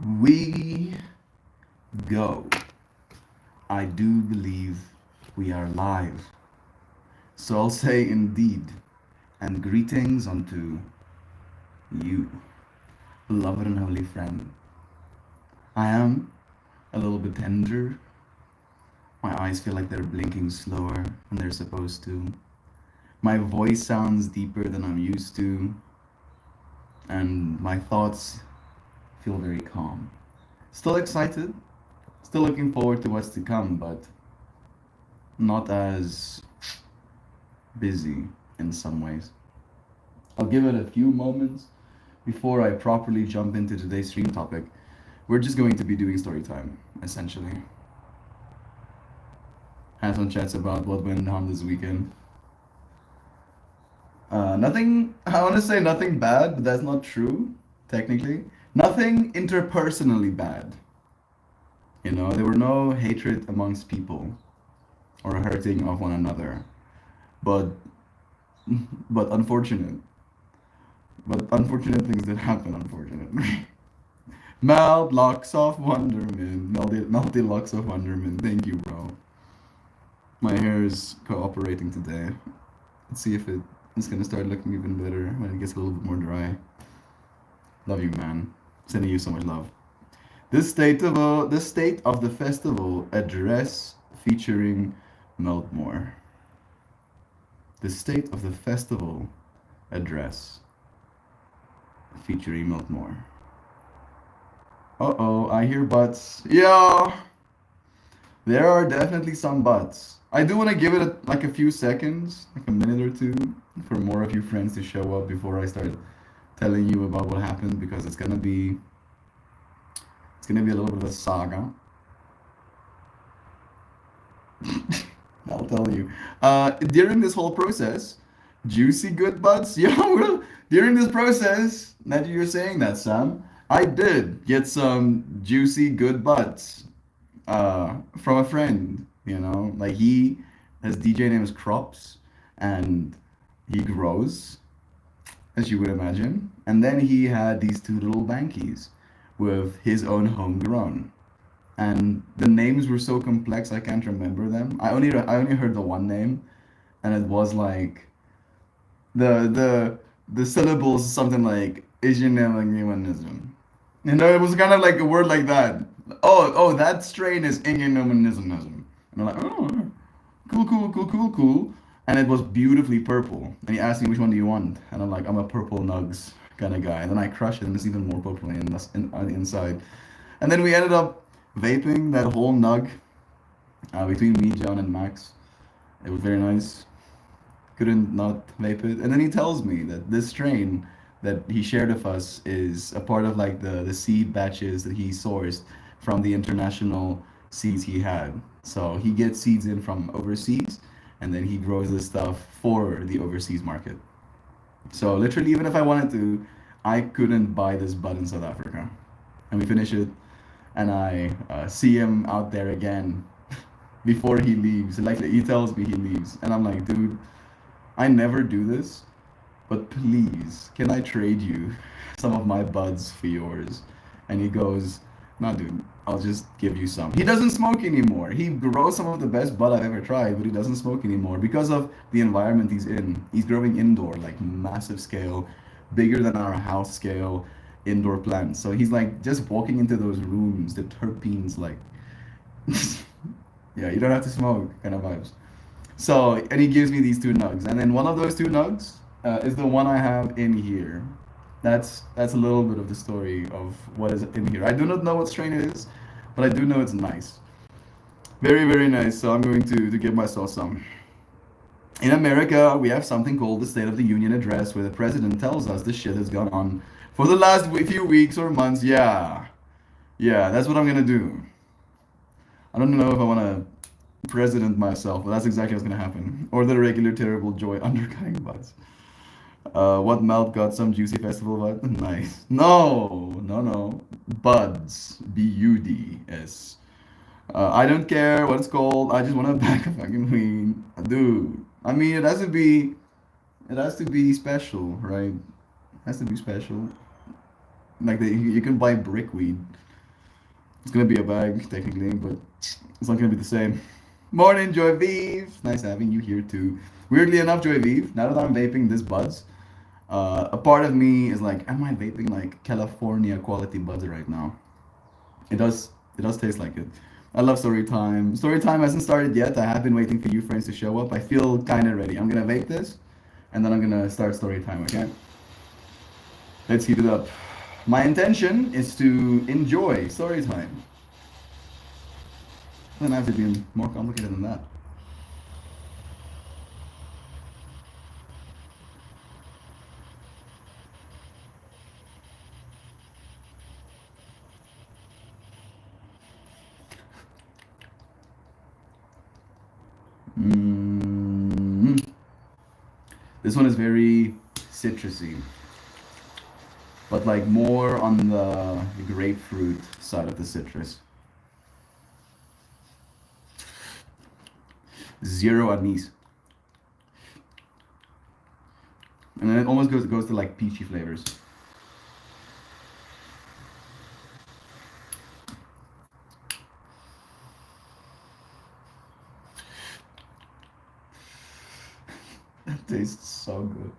We go. I do believe we are live. So I'll say indeed, and greetings unto you, beloved and holy friend. I am a little bit tender. My eyes feel like they're blinking slower than they're supposed to. My voice sounds deeper than I'm used to, and my thoughts feel very calm. Still excited, still looking forward to what's to come, but not as busy in some ways. I'll give it a few moments before I properly jump into today's stream topic. We're just going to be doing story time, essentially. Had some chats about what went on this weekend. Nothing, I want to say nothing bad, but that's not true, technically. Nothing interpersonally bad. There were no hatred amongst people or hurting of one another. But, but unfortunate. But unfortunate things did happen, unfortunately. Melt locks of wonderment. Melty locks of wonderment. Thank you, bro. My hair is cooperating today. Let's see if it's gonna start looking even better when it gets a little bit more dry. Love you, man. Sending you so much love. This state of the festival address featuring Meltmore. The state of the festival address featuring Meltmore. Uh-oh, I hear butts. Yeah, there are definitely some butts. I do want to give it like a few seconds, like a minute or two, for more of you friends to show up before I start telling you about what happened because it's gonna be a little bit of a saga. I'll tell you. During this whole process, juicy good butts. Yeah, well, during this process, that you're saying that, Sam, I did get some juicy good butts from a friend. Like his DJ name is Crops, and he grows, as you would imagine. And then he had these two little bankies with his own homegrown. And the names were so complex I can't remember them. I only heard the one name, and it was like the syllables something like Asian-Humanism. It was kind of like a word like that. Oh, that strain is Asian-Humanism. And I'm like, oh, cool, cool, cool, cool, cool. And it was beautifully purple. And he asked me, which one do you want? And I'm like, I'm a purple nugs kind of guy. And then I crush it, and it's even more purple on the inside. And then we ended up vaping that whole nug between me, John, and Max. It was very nice. Couldn't not vape it. And then he tells me that this strain that he shared with us is a part of like the seed batches that he sourced from the international seeds he had. So he gets seeds in from overseas, and then he grows this stuff for the overseas market. So literally, even if I wanted to, I couldn't buy this bud in South Africa. And we finish it, and I see him out there again before he leaves. Like he tells me he leaves, and I'm like, dude, I never do this, but please, can I trade you some of my buds for yours? And he goes, no, dude, I'll just give you some. He doesn't smoke anymore. He grows some of the best bud I've ever tried, but he doesn't smoke anymore because of the environment he's in. He's growing indoor, like massive scale, bigger than our house scale indoor plants. So he's like just walking into those rooms, the terpenes, like, yeah, you don't have to smoke kind of vibes. So, and he gives me these two nugs, and then one of those two nugs is the one I have in here. That's a little bit of the story of what is in here. I do not know what strain it is, but I do know it's nice, very very nice. So I'm going to give myself some. In America, we have something called the State of the Union Address, where the president tells us the shit has gone on for the last few weeks or months. Yeah, yeah, that's what I'm gonna do. I don't know if I want to president myself, but that's exactly what's gonna happen. Or the regular terrible joy undercutting butts. What mouth got some juicy festival vibe? Nice. No, no, no. Buds. Buds. I don't care what it's called. I just want to pack a fucking weed, dude. I mean, it has to be special, right? It has to be special. Like you can buy brick weed. It's gonna be a bag technically, but it's not gonna be the same. Morning, Joy Vive. Nice having you here too. Weirdly enough, Joy Vive. Now that I'm vaping this buds, a part of me is like, am I vaping like California quality buds right now? It does. It does taste like it. I love story time. Story time hasn't started yet. I have been waiting for you friends to show up. I feel kind of ready. I'm gonna vape this, and then I'm gonna start story time. Okay. Let's heat it up. My intention is to enjoy story time. It doesn't have to be more complicated than that. Mm. This one is very citrusy, but like more on the grapefruit side of the citrus. Zero anise, and then it almost goes to like peachy flavors. That tastes so good.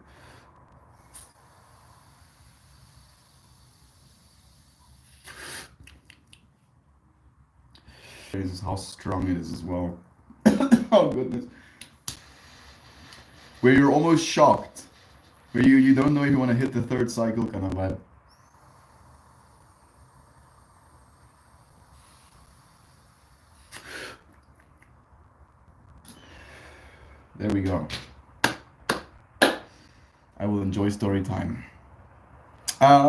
This is how strong it is as well. Oh goodness. Where you're almost shocked. Where you don't know if you want to hit the third cycle kind of vibe. There we go. I will enjoy story time.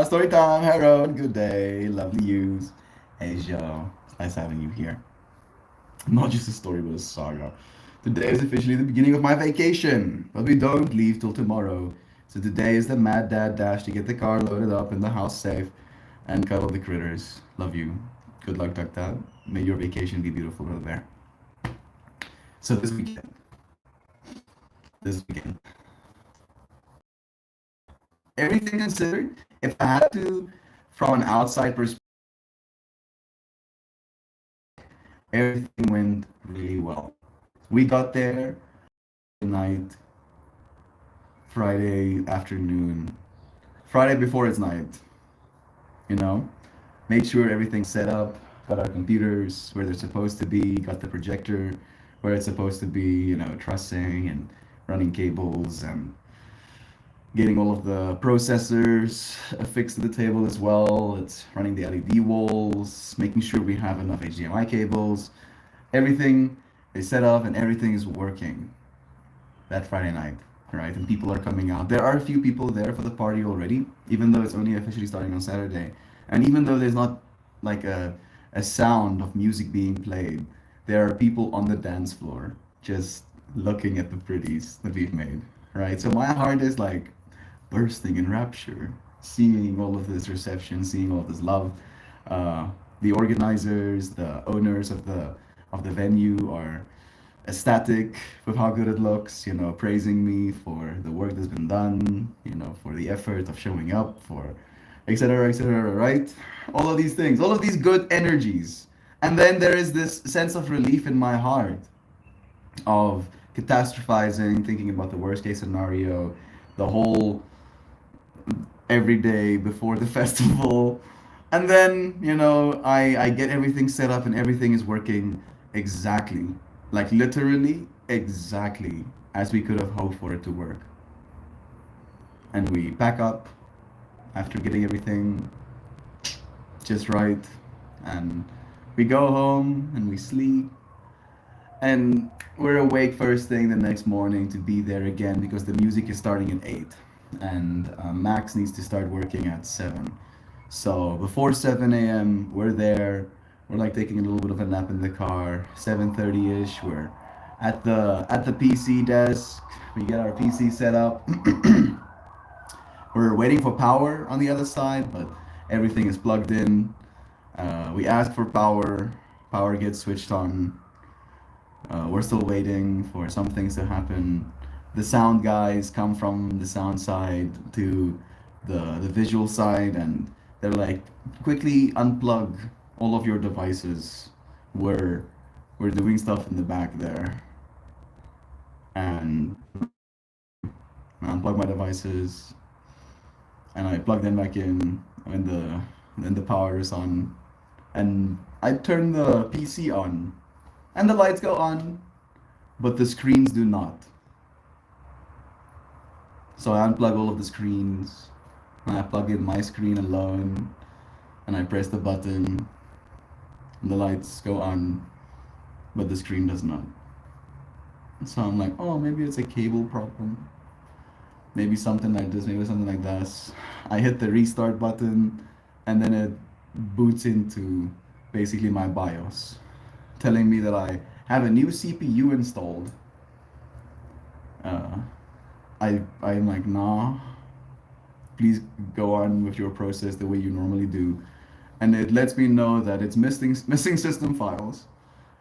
Story time, Harold. Good day. Lovely news. Hey, Joe. It's nice having you here. Not just a story, but a saga. Today is officially the beginning of my vacation, but we don't leave till tomorrow. So today is the mad dad dash to get the car loaded up and the house safe and cuddle the critters. Love you. Good luck, Duck Dad. May your vacation be beautiful, brother bear. So this weekend, everything considered, if I had to, from an outside perspective, everything went really well. We got there night, Friday afternoon, Friday before it's night, you know? Made sure everything's set up, got our computers where they're supposed to be, got the projector where it's supposed to be, trussing and running cables and getting all of the processors affixed to the table as well. It's running the LED walls, making sure we have enough HDMI cables. Everything is set up and everything is working that Friday night, right? And people are coming out. There are a few people there for the party already, even though it's only officially starting on Saturday. And even though there's not like a sound of music being played, there are people on the dance floor just looking at the pretties that we've made, right? So my heart is like bursting in rapture, seeing all of this reception, seeing all of this love. Uh, the organizers, the owners of the venue are ecstatic with how good it looks, praising me for the work that's been done, for the effort of showing up, for etc., right? All of these things, all of these good energies. And then there is this sense of relief in my heart of catastrophizing, thinking about the worst case scenario, the whole every day before the festival. And then, I get everything set up and everything is working exactly, like literally exactly as we could have hoped for it to work. And we pack up after getting everything just right. And we go home and we sleep. And we're awake first thing the next morning to be there again because the music is starting at 8. And Max needs to start working at 7. So before 7 a.m., we're there. We're like taking a little bit of a nap in the car. 7:30ish, we're at the PC desk. We get our PC set up. We're waiting for power on the other side, but everything is plugged in. We ask for power. Power gets switched on. We're still waiting for some things to happen. The sound guys come from the sound side to the visual side, and they're like, quickly unplug all of your devices were were doing stuff in the back there, and I unplugged my devices and I plugged them back in when the power is on, and I turn the PC on, and the lights go on, but the screens do not. So I unplug all of the screens, and I plug in my screen alone, and I press the button, and the lights go on, but the screen does not. So I'm like, oh, maybe it's a cable problem. Maybe something like this, maybe something like this. I hit the restart button, and then it boots into basically my BIOS, telling me that I have a new CPU installed. Uh, I'm like, nah, please go on with your process the way you normally do. And it lets me know that it's missing system files,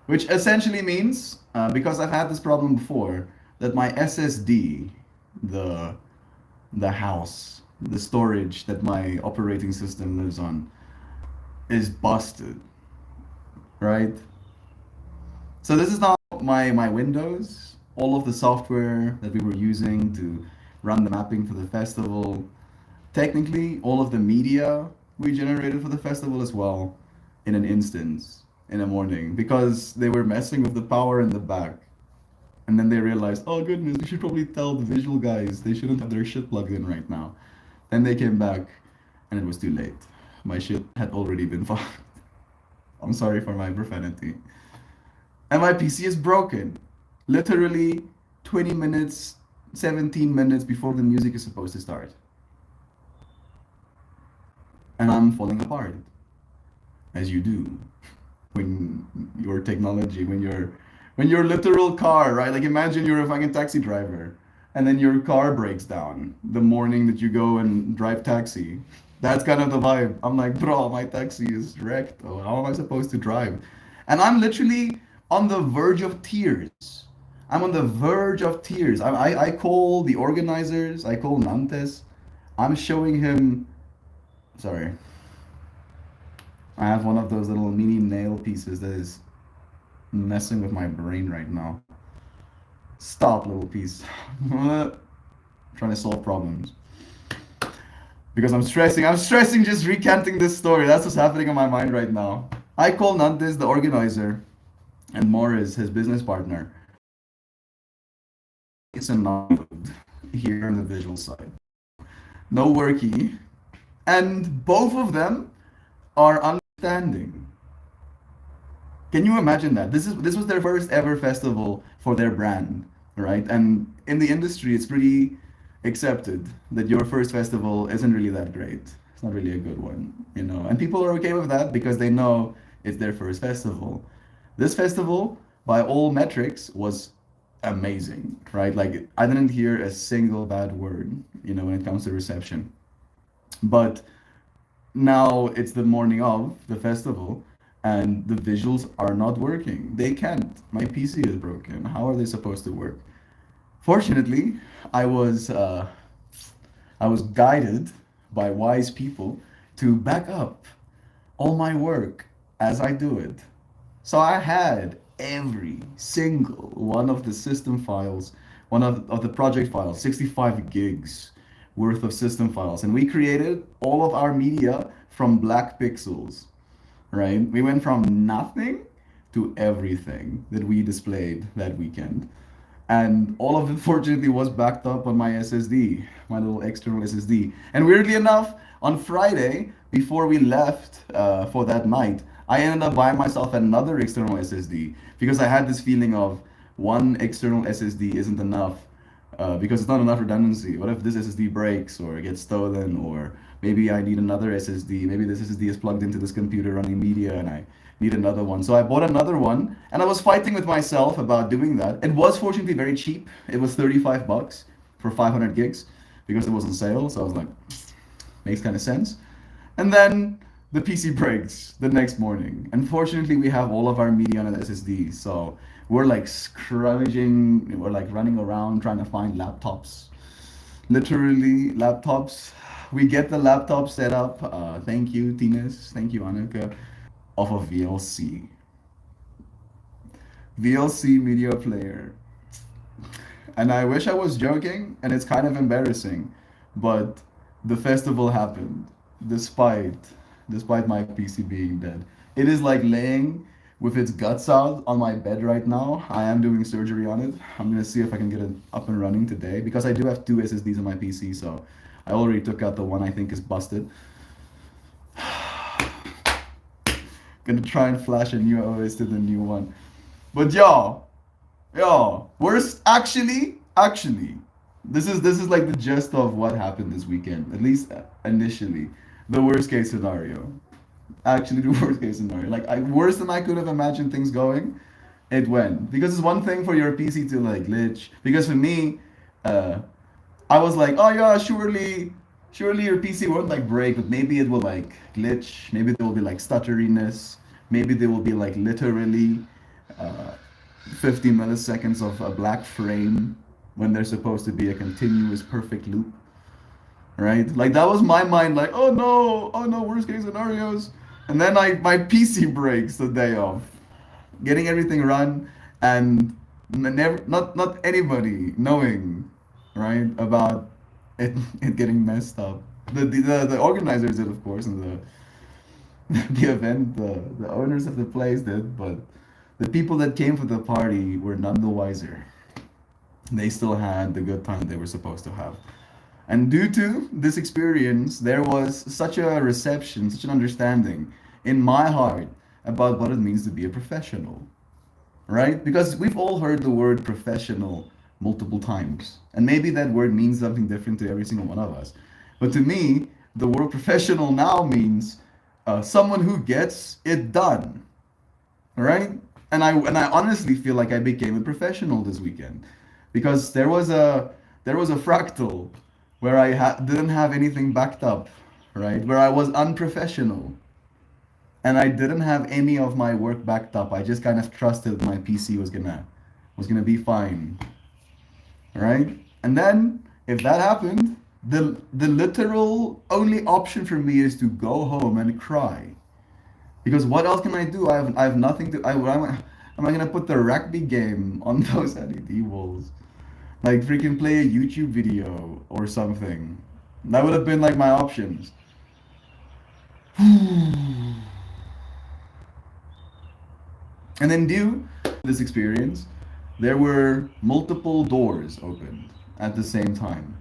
which essentially means, because I've had this problem before, that my SSD, the the house, the storage that my operating system lives on, is busted, right? So this is now my Windows, all of the software that we were using to run the mapping for the festival, technically all of the media we generated for the festival as well, in an instance in the morning, because they were messing with the power in the back. And then they realized, oh goodness, we should probably tell the visual guys they shouldn't have their shit plugged in right now. Then they came back, and it was too late. My shit had already been fucked. I'm sorry for my profanity. And my PC is broken. Literally 20 minutes, 17 minutes before the music is supposed to start. And I'm falling apart, as you do when your technology, when your literal car, right? Like imagine you're a fucking taxi driver, and then your car breaks down the morning that you go and drive taxi. That's kind of the vibe. I'm like, bro, my taxi is wrecked. Oh, how am I supposed to drive? And I'm literally on the verge of tears. I'm on the verge of tears. I call the organizers. I call Nantes. I'm showing him. Sorry, I have one of those little mini nail pieces that is messing with my brain right now. Stop, little piece. Trying to solve problems. Because I'm stressing. I'm stressing just recanting this story. That's what's happening in my mind right now. I call Nantes, the organizer, and Morris, his business partner. It's a non here on the visual side. No worky. And both of them are understanding. Can you imagine that? This was their first ever festival for their brand, right? And in the industry, it's pretty accepted that your first festival isn't really that great. It's not really a good one, you know. And people are okay with that because they know it's their first festival. This festival, by all metrics, was amazing, right? Like I didn't hear a single bad word, you know, when it comes to reception. But now it's the morning of the festival, and the visuals are not working. They can't. My PC is broken. How are they supposed to work? Fortunately, I was uh, I was guided by wise people to back up all my work as I do it. So I had every single one of the system files, of the project files, 65 gigs worth of system files. And we created all of our media from black pixels, right? We went from nothing to everything that we displayed that weekend. And all of it, fortunately, was backed up on my SSD, my little external SSD. And weirdly enough, on Friday, before we left for that night, I ended up buying myself another external SSD because I had this feeling of one external SSD isn't enough, because it's not enough redundancy. What if this SSD breaks or gets stolen, or maybe I need another SSD? Maybe this SSD is plugged into this computer running media and I need another one. So I bought another one, and I was fighting with myself about doing that. It was fortunately very cheap. It was 35 bucks for 500 gigs because it was on sale. So I was like, makes kind of sense. And then the PC breaks the next morning. Unfortunately, we have all of our media on an SSD, so we're like scrummaging, we're like running around trying to find laptops. Literally, laptops. We get the laptop set up. Thank you, Tines. Thank you, Annika. of a VLC. VLC Media Player. And I wish I was joking, and it's kind of embarrassing, but the festival happened despite despite my PC being dead. It is like laying with its guts out on my bed right now. I am doing surgery on it. I'm gonna see if I can get it up and running today because I do have two SSDs on my PC, so I already took out the one I think is busted. Gonna try and flash a new OS to the new one. But yo, worst actually, this is like the gist of what happened this weekend. At least initially, the worst case scenario. Actually, the worst case scenario. Like worse than I could have imagined things going. It went because it's one thing for your PC to like glitch. Because for me, uh, I was like, oh yeah, surely your PC won't like break, but maybe it will like glitch. Maybe there will be like stutteriness. Maybe there will be like literally uh, 50 milliseconds of a black frame when there's supposed to be a continuous perfect loop, right? Like that was my mind, like, oh no, worst case scenarios. And then my PC breaks the day of getting everything run and never not anybody knowing, right, about it getting messed up. The organizers did, of course, and the event, the owners of the place did, but the people that came for the party were none the wiser. They still had the good time they were supposed to have. And due to this experience, there was such a reception, such an understanding in my heart about what it means to be a professional, right? Because we've all heard the word professional multiple times, and maybe that word means something different to every single one of us. But to me, the word professional now means someone who gets it done, right? And I honestly feel like I became a professional this weekend because there was a fractal where didn't have anything backed up, right? Where I was unprofessional and I didn't have any of my work backed up. I just kind of trusted my PC was gonna be fine, right? And then if that happened, the literal only option for me is to go home and cry. Because what else can I do? I have nothing to. Am I gonna put the rugby game on those LED walls? Like freaking play a YouTube video or something. That would have been like my options. And then due to this experience, there were multiple doors opened at the same time,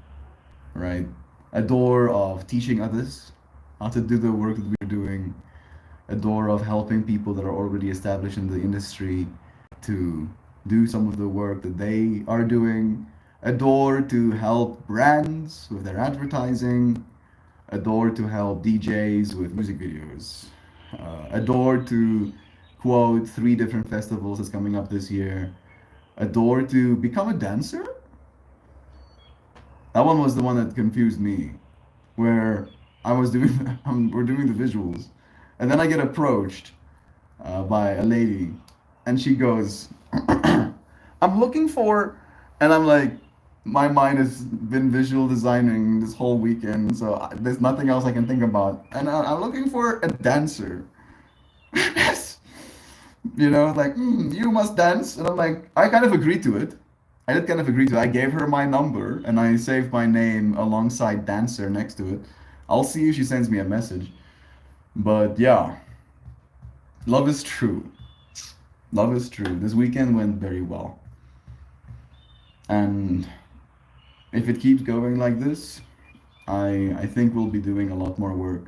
right? A door of teaching others how to do the work that we're doing, a door of helping people that are already established in the industry to do some of the work that they are doing, a door to help brands with their advertising, a door to help DJs with music videos, a door to quote three different festivals that's coming up this year, a door to become a dancer. That one was the one that confused me, where I was doing we're doing the visuals, and then I get approached by a lady, and she goes, "I'm looking for," and I'm like, my mind has been visual designing this whole weekend, so there's nothing else I can think about, and I'm looking for a dancer. Yes, like you must dance, and I'm like, I kind of agreed to it. I did kind of agree to it. I gave her my number and I saved my name alongside dancer next to it. I'll see if she sends me a message. But yeah, love is true. Love is true. This weekend went very well. And if it keeps going like this, I think we'll be doing a lot more work.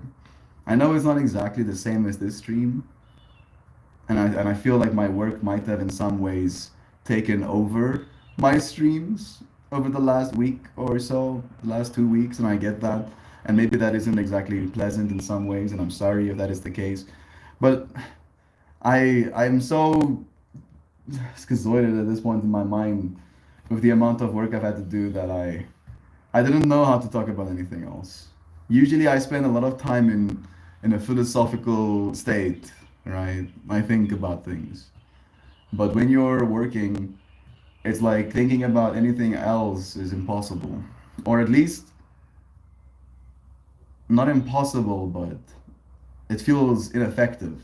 I know it's not exactly the same as this stream, and I feel like my work might have in some ways taken over my streams over the last week or so, the last 2 weeks, and I get that. And maybe that isn't exactly pleasant in some ways, and I'm sorry if that is the case. But I'm so schizoided at this point in my mind with the amount of work I've had to do that I didn't know how to talk about anything else. Usually I spend a lot of time in a philosophical state, right? I think about things. But when you're working, it's like thinking about anything else is impossible. Or at least not impossible, but it feels ineffective.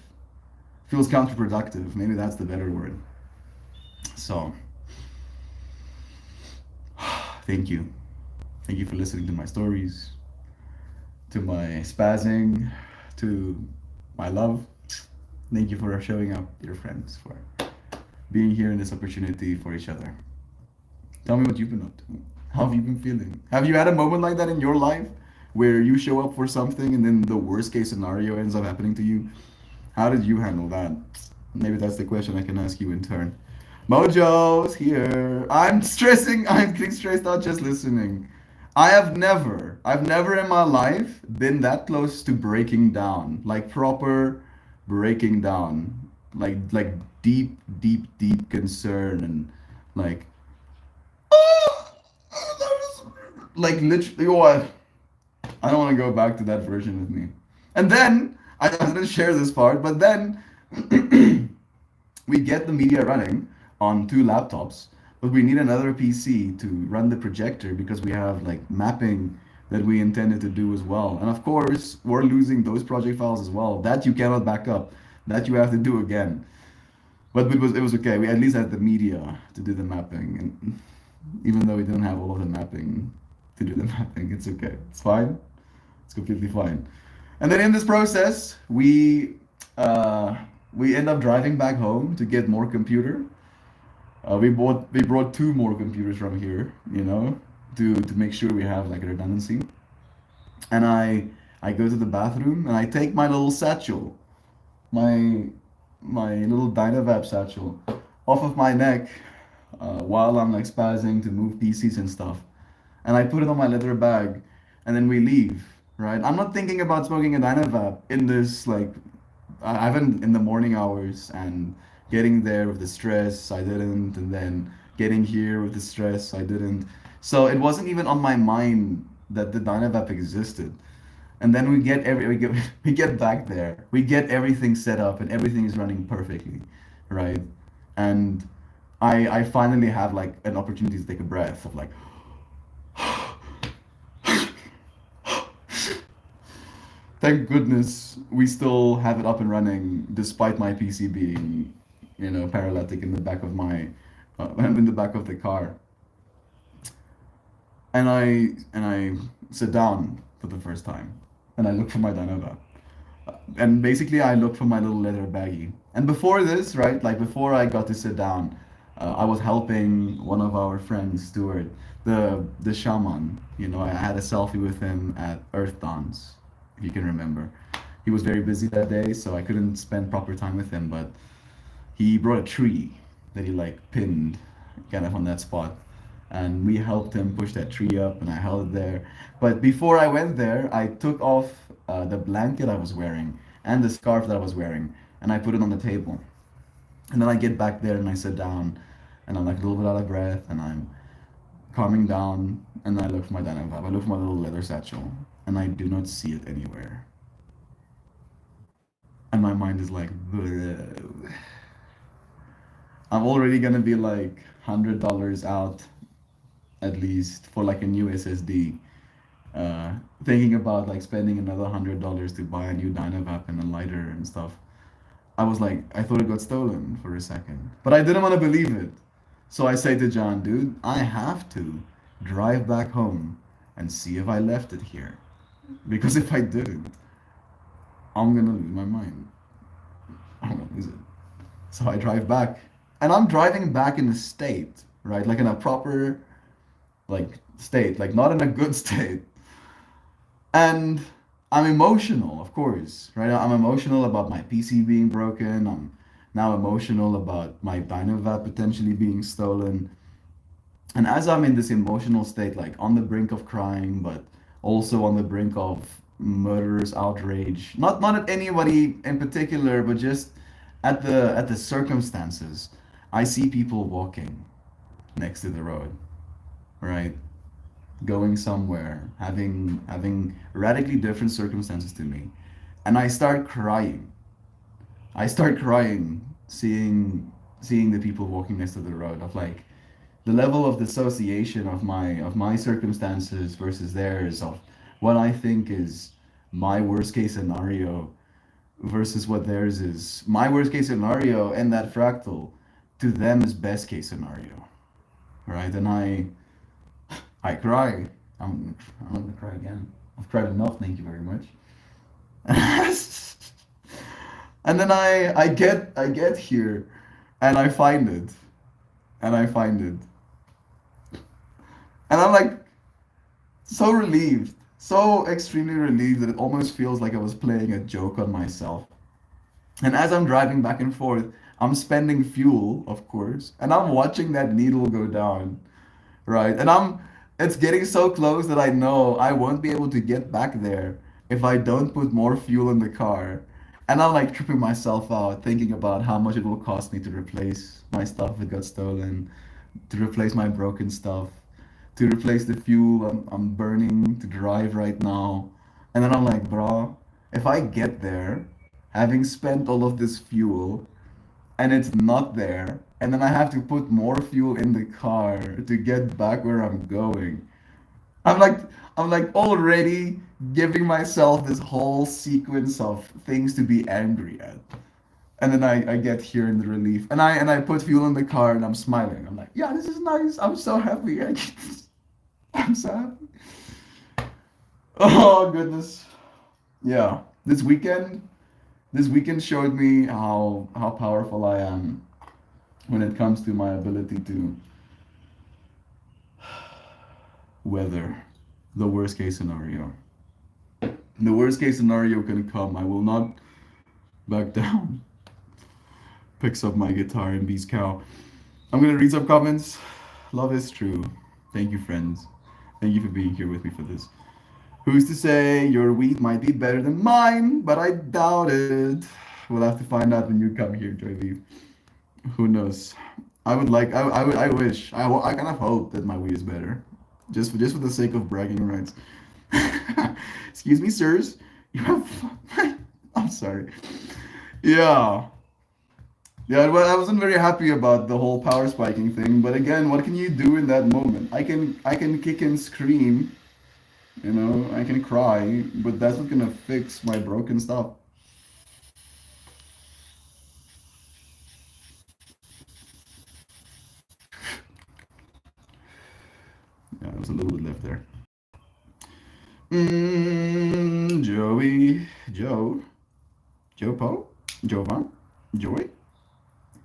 feels counterproductive. Maybe that's the better word. So, thank you. Thank you for listening to my stories, to my spazzing, to my love. Thank you for showing up, dear friends, for being here in this opportunity for each other. Tell me what you've been up to. How have you been feeling? Have you had a moment like that in your life where you show up for something and then the worst case scenario ends up happening to you? How did you handle that? Maybe that's the question I can ask you in turn. Mojo's here. I'm stressing. I'm getting stressed out just listening. I've never in my life been that close to breaking down, like proper breaking down, like deep, deep, deep concern and like, like literally, what? I don't want to go back to that version of me. And then I didn't share this part, but then we get the media running on two laptops, but we need another PC to run the projector because we have like mapping that we intended to do as well. And of course, we're losing those project files as well. That you cannot back up. That you have to do again. But it was okay. We at least had the media to do the mapping, and even though we didn't have all of the mapping to do the mapping, it's okay. It's fine. It's completely fine. And then in this process, we end up driving back home to get more computer. We brought two more computers from here, to make sure we have like a redundancy. And I go to the bathroom and I take my little satchel, my my little Dynavap satchel, off of my neck while I'm like spazzing to move PCs and stuff, and I put it on my leather bag, and then we leave. Right? I'm not thinking about smoking a Dynavap in this like I haven't in the morning hours and getting there with the stress I didn't, and then getting here with the stress I didn't. So it wasn't even on my mind that the Dynavap existed. And then we get back there. We get everything set up and everything is running perfectly, right? And I finally have like an opportunity to take a breath of like thank goodness we still have it up and running despite my PC being, paralytic in the back of my in the back of the car. And I sit down for the first time, and I look for my Danova. And basically, I look for my little leather baggie. And before this, right, like before I got to sit down, I was helping one of our friends, Stuart, the shaman. I had a selfie with him at Earth Dance, if you can remember. He was very busy that day, so I couldn't spend proper time with him, but he brought a tree that he like pinned kind of on that spot, and we helped him push that tree up, and I held it there. But before I went there, I took off the blanket I was wearing and the scarf that I was wearing, and I put it on the table. And then I get back there and I sit down, and I'm like a little bit out of breath, and I'm calming down, and I look for my Dynamo Vibe. I look for my little leather satchel, and I do not see it anywhere. And my mind is like, "Bleh." I'm already gonna be like $100 out at least for like a new SSD. Thinking about like spending another $100 to buy a new Dynavap and a lighter and stuff. I was like, I thought it got stolen for a second, but I didn't want to believe it. So I say to John, dude, I have to drive back home and see if I left it here, because if I didn't, I'm gonna lose my mind. I'm gonna lose it. So I drive back, and I'm driving back in a state, right? Like in a proper, like state, like not in a good state. And I'm emotional, of course, right? I'm emotional about my PC being broken. I'm now emotional about my Dynavap potentially being stolen. And as I'm in this emotional state, like on the brink of crying, but also on the brink of murderous outrage, not at anybody in particular, but just at the circumstances, I see people walking next to the road, right? Going somewhere, having radically different circumstances to me, and I start crying. I start crying, seeing the people walking next to the road, of like the level of dissociation of my circumstances versus theirs, of what I think is my worst case scenario versus what theirs is. My worst case scenario and that fractal to them is best case scenario, right? And I cry. I'm gonna cry again. I've cried enough. Thank you very much. And then I get here, and I find it, and I find it, and I'm like so relieved, so extremely relieved that it almost feels like I was playing a joke on myself. And as I'm driving back and forth, I'm spending fuel, of course, and I'm watching that needle go down, right? And it's getting so close that I know I won't be able to get back there if I don't put more fuel in the car. And I'm like tripping myself out, thinking about how much it will cost me to replace my stuff that got stolen, to replace my broken stuff, to replace the fuel I'm burning to drive right now. And then I'm like, bro, if I get there, having spent all of this fuel, and it's not there, and then I have to put more fuel in the car to get back where I'm going. I'm like I'm like already giving myself this whole sequence of things to be angry at. And then I get here in the relief. And I put fuel in the car and I'm smiling. I'm like, yeah, this is nice. I'm so happy. I'm so happy. Oh goodness. Yeah. This weekend showed me how powerful I am when it comes to my ability to weather the worst case scenario. The worst case scenario can come. I will not back down. Picks up my guitar and beats cow. I'm gonna read some comments. Love is true. Thank you, friends. Thank you for being here with me for this. Who's to say your wheat might be better than mine, but I doubt it. We'll have to find out when you come here, Joy Beef. Who knows? I wish, I kind of hope that my wheat is better. Just for the sake of bragging rights. Excuse me, sirs. You have. I'm sorry. Yeah. Yeah, well, I wasn't very happy about the whole power spiking thing, but again, what can you do in that moment? I can kick and scream, I can cry, but that's not gonna fix my broken stuff. Yeah, there was a little bit left there. Joey, Joe Poe, Jovan, Joy.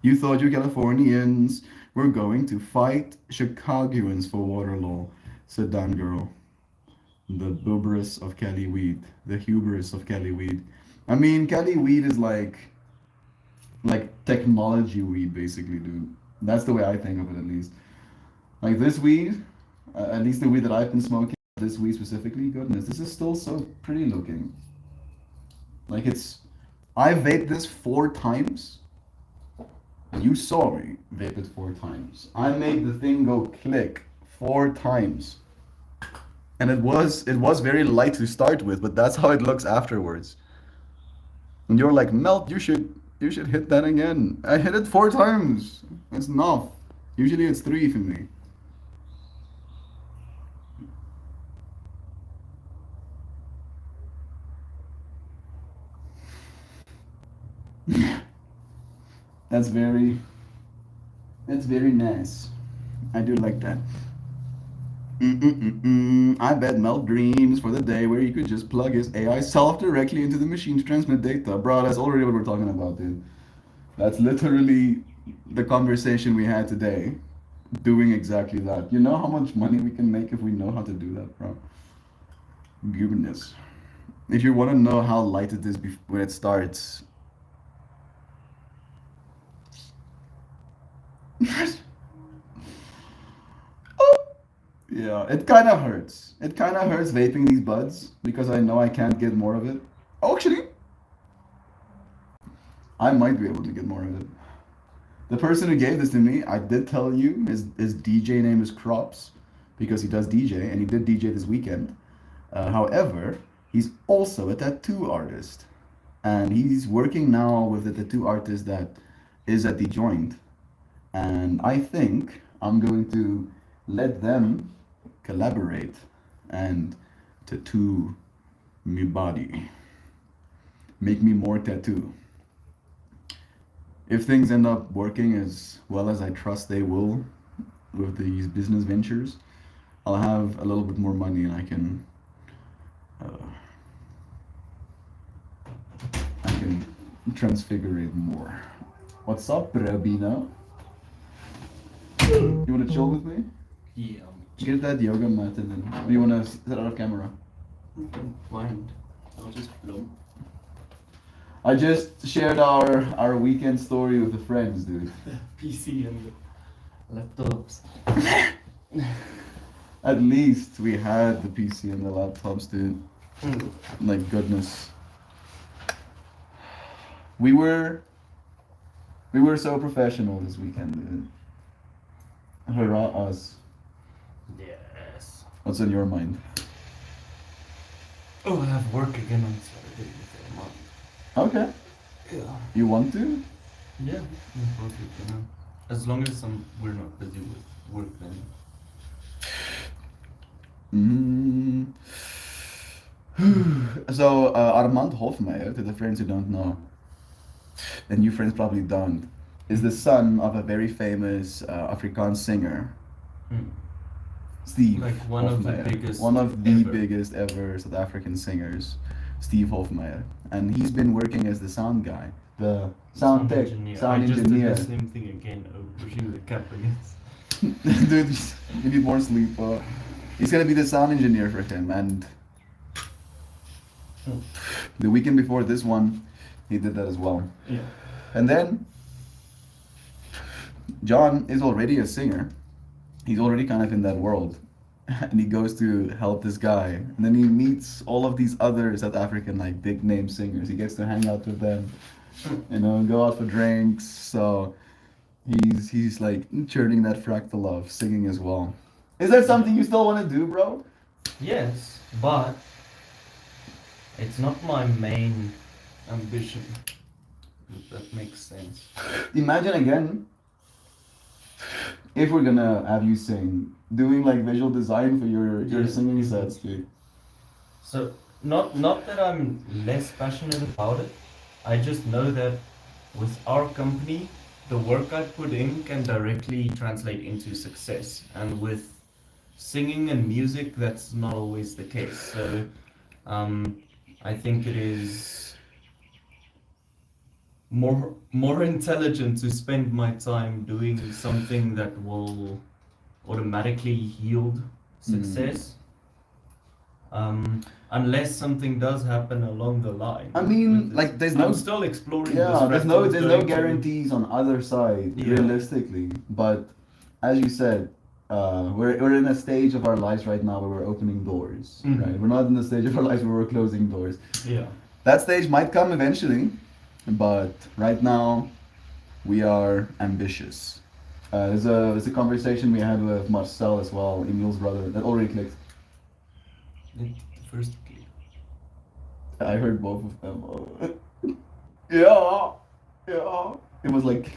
You thought you Californians were going to fight Chicagoans for water law, said Dan Girl. The hubris of Cali weed. The hubris of Cali weed. I mean, Cali weed is like technology weed, basically, dude. That's the way I think of it, at least. Like this weed, at least the weed that I've been smoking, this weed specifically, goodness, this is still so pretty looking. Like I vaped this 4 times. You saw me vape it 4 times. I made the thing go click 4 times. And it was very light to start with, but that's how it looks afterwards. And you're like, Melt, you should hit that again. I hit it 4 times. It's enough. Usually it's three for me. That's very that's very nice. I do like that. I bet Mel dreams for the day where he could just plug his AI self directly into the machine to transmit data. Bro, that's already what we're talking about, dude. That's literally the conversation we had today. Doing exactly that. You know how much money we can make if we know how to do that, bro? Goodness. If you want to know how light it is when it starts. Yeah, it kind of hurts. It kind of hurts vaping these buds because I know I can't get more of it. Oh, actually, I might be able to get more of it. The person who gave this to me, I did tell you his DJ name is Crops because he does DJ and he did DJ this weekend. However, he's also a tattoo artist and he's working now with the tattoo artist that is at the joint. And I think I'm going to let them collaborate and tattoo me body. make me more tattoo. If things end up working as well as I trust they will with these business ventures, I'll have a little bit more money and uh, I can transfigure it more. What's up, Rabina? You wanna chill with me? Yeah, Get that yoga mat and then. Or you wanna set out of camera? I don't mind. I'll just film. I just shared our weekend story with the friends, dude. PC and the laptops. At least we had the PC and the laptops, dude. Like goodness. We were so professional this weekend, dude. Hurrah us. Yes. What's on your mind? Oh, I have work again on Saturday with a month. Okay. Yeah. You want to? Yeah, no problem, you know. As long as we're not busy with work then. So Armand Hofmeier, to the friends who don't know, and you friends probably don't, is the son of a very famous Afrikaans singer, Hmm. Steve. Like one of the Hofmeyr. biggest One of the ever. biggest ever South African singers, Steve Hofmeyr, and he's been working as the sound guy, the sound tech, sound I just engineer. did the same thing again, pushing the cap against. Dude, you need more sleep. He's gonna be the sound engineer for him, and the weekend before this one, he did that as well. Yeah. And then John is already a singer. He's already kind of in that world. And he goes to help this guy. And then he meets all of these other South African like big name singers. He gets to hang out with them, you know, go out for drinks. So he's like churning that fractal of singing as well. Is that something you still want to do, bro? Yes, but it's not my main ambition. If that makes sense. Imagine again if we're gonna have you sing, doing like visual design for your Yeah. singing sets, dude. So not that I'm less passionate about it. I just know that with our company, the work I put in can directly translate into success. And with singing and music, that's not always the case. So I think it is more intelligent to spend my time doing something that will automatically yield success. Unless something does happen along the line. I mean, with this. like, there's I'm no- still exploring. Yeah, this there's fractal no going to- guarantees on either side, Yeah. realistically. But as you said, we're in a stage of our lives right now where we're opening doors, Mhm. right? We're not in the stage of our lives where we're closing doors. Yeah. That stage might come eventually, but right now we are ambitious. There's a conversation we had with Marcel as well, Emil's brother, that already clicked. The first click. I heard both of them. Yeah, yeah. It was like,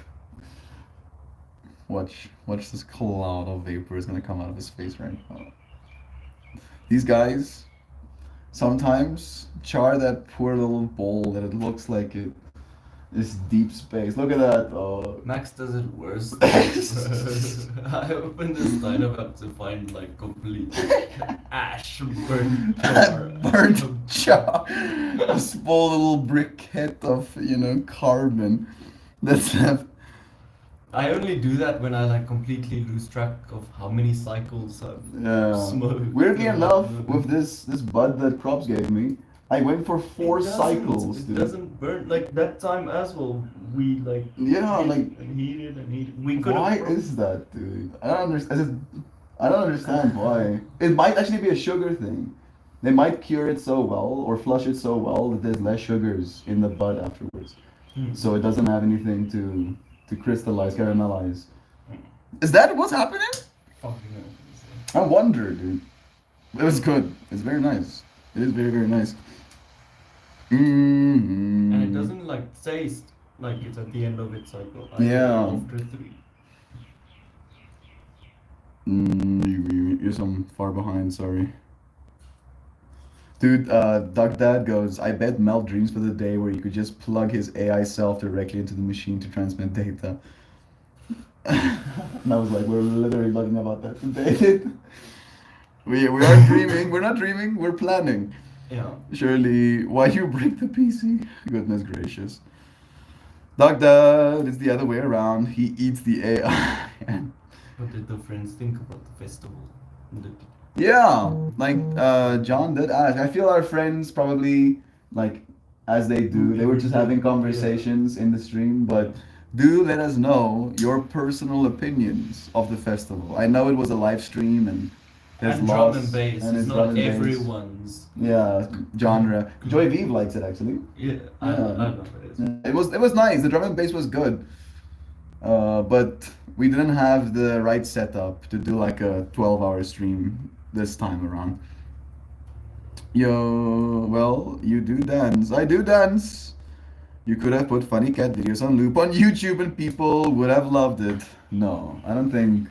watch this cloud of vapor is gonna come out of his face right now. These guys sometimes char that poor little bowl that it looks like it is deep space. Look at that. Max does it worse. I opened this lineup up to find like complete ash burnt tar. Burnt char. A small little briquette of carbon. That's I only do that when I like completely lose track of how many cycles I've smoked. Weirdly enough, with this bud that Crops gave me, I went for four It doesn't- cycles, It dude. doesn't burn like that time as well. We like Yeah, hit like, and heated and heated. We could why have is that, dude? I don't understand. I don't understand why. It might actually be a sugar thing. They might cure it so well or flush it so well that there's less sugars in the bud afterwards, so it doesn't have anything to crystallize, caramelize. Is that what's happening? I wonder, dude. It was good. It's very nice. It is very, very nice. And it doesn't like taste like it's at the end of its cycle. Like Yeah. After 3. You're some far behind, sorry. Dude, Duck Dad goes, I bet Mel dreams for the day where you could just plug his AI self directly into the machine to transmit data. And I was like, we're literally talking about that today. We are dreaming. We're not dreaming. We're planning. Yeah. Surely, why you break the PC? Goodness gracious. Duck Dad, it's the other way around. He eats the AI. What did the friends think about the festival? Did- Yeah, like John did ask. I feel our friends probably like as they do, they were just having conversations in the stream, but do let us know your personal opinions of the festival. I know it was a live stream and there's And drum loss and bass. and It's drum not and bass. everyone's. Yeah, genre. Joy Vive likes it actually. Yeah, I Yeah. know it is. It was nice. The drum and bass was good. But we didn't have the right setup to do like a 12-hour stream this time around. Yo, well, you do dance. I do dance. You could have put funny cat videos on loop on YouTube and people would have loved it. No, I don't think.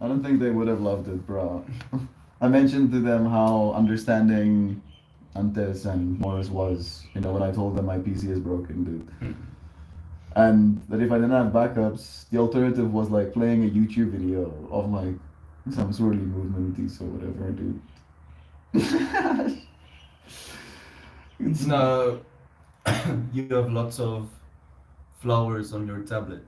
I don't think they would have loved it, bro. I mentioned to them how understanding Antes and Morris was, when I told them my PC is broken, dude. And that if I didn't have backups, the alternative was like playing a YouTube video of like some swirly movement piece or whatever, dude. It's No, you have lots of flowers on your tablet.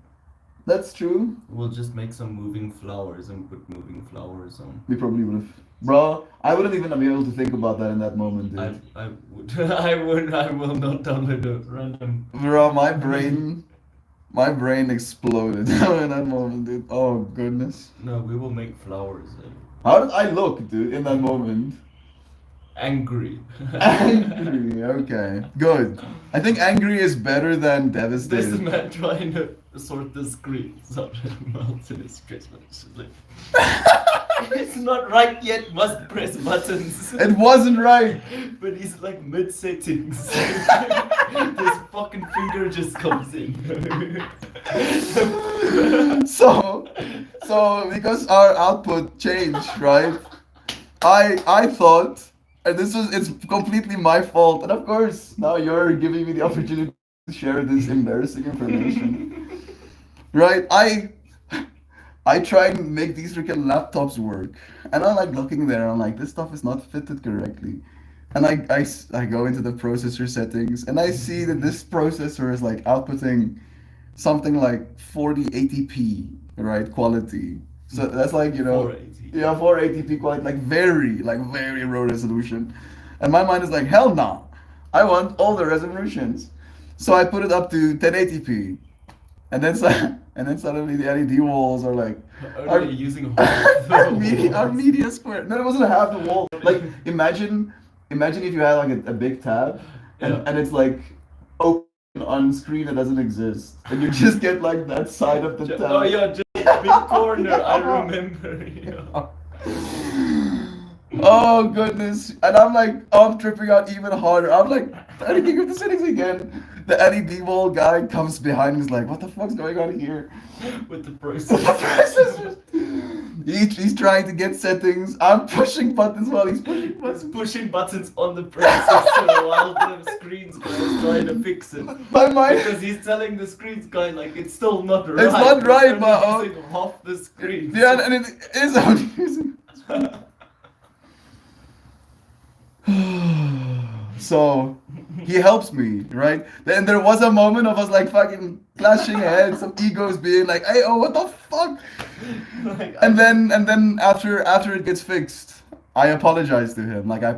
That's true. We'll just make some moving flowers and put moving flowers on. We probably would have. Bro, I wouldn't even be able to think about that in that moment, dude. I would. I will not download a random. Bro, my brain exploded in that moment, dude. Oh goodness. No, we will make flowers. How did I look, dude, in that moment? Angry. Angry, okay. Good. I think angry is better than This devastated. man trying to sort the screens out and melt in his Christmas. It's just like, it's not right yet, must press buttons. It wasn't right. But he's like mid settings. This fucking finger just comes in. So because our output changed, right? I thought, and it's completely my fault, and of course now you're giving me the opportunity to share this embarrassing information, right? I try and make these freaking laptops work, and I'm like looking there, I'm like, this stuff is not fitted correctly. And I go into the processor settings, and I see that this processor is like outputting something like 4080p, right, quality. So that's like, 480. yeah, 480p quality, like very low resolution. And my mind is like, hell no, I want all the resolutions. So I put it up to 1080p, and then suddenly the LED walls are like, Only using half the our walls. media square. No, it wasn't half the wall. Like imagine if you had like a big tab, and, Yeah. and it's like open on screen that doesn't exist, and you just get like that side of the tab. Oh yeah, just big corner. I remember. Yeah. Oh goodness. And I'm like, I'm tripping out even harder. I'm like, editing of the settings again. The LED wall guy comes behind me, is like, what the fuck's going on here? With the The processor. processors. He's trying to get settings. I'm pushing buttons while he's pushing Was buttons. pushing buttons on the processor while the screens guy is trying to fix it. My mind. Because he's telling the screens guy like it's still not right. It's not right, It's but only using half the screen. Yeah, and it is only using. So he helps me, right? Then there was a moment of us like fucking clashing heads, some egos being like, "Hey, oh, what the fuck?" Like, And then after it gets fixed, I apologize to him. Like I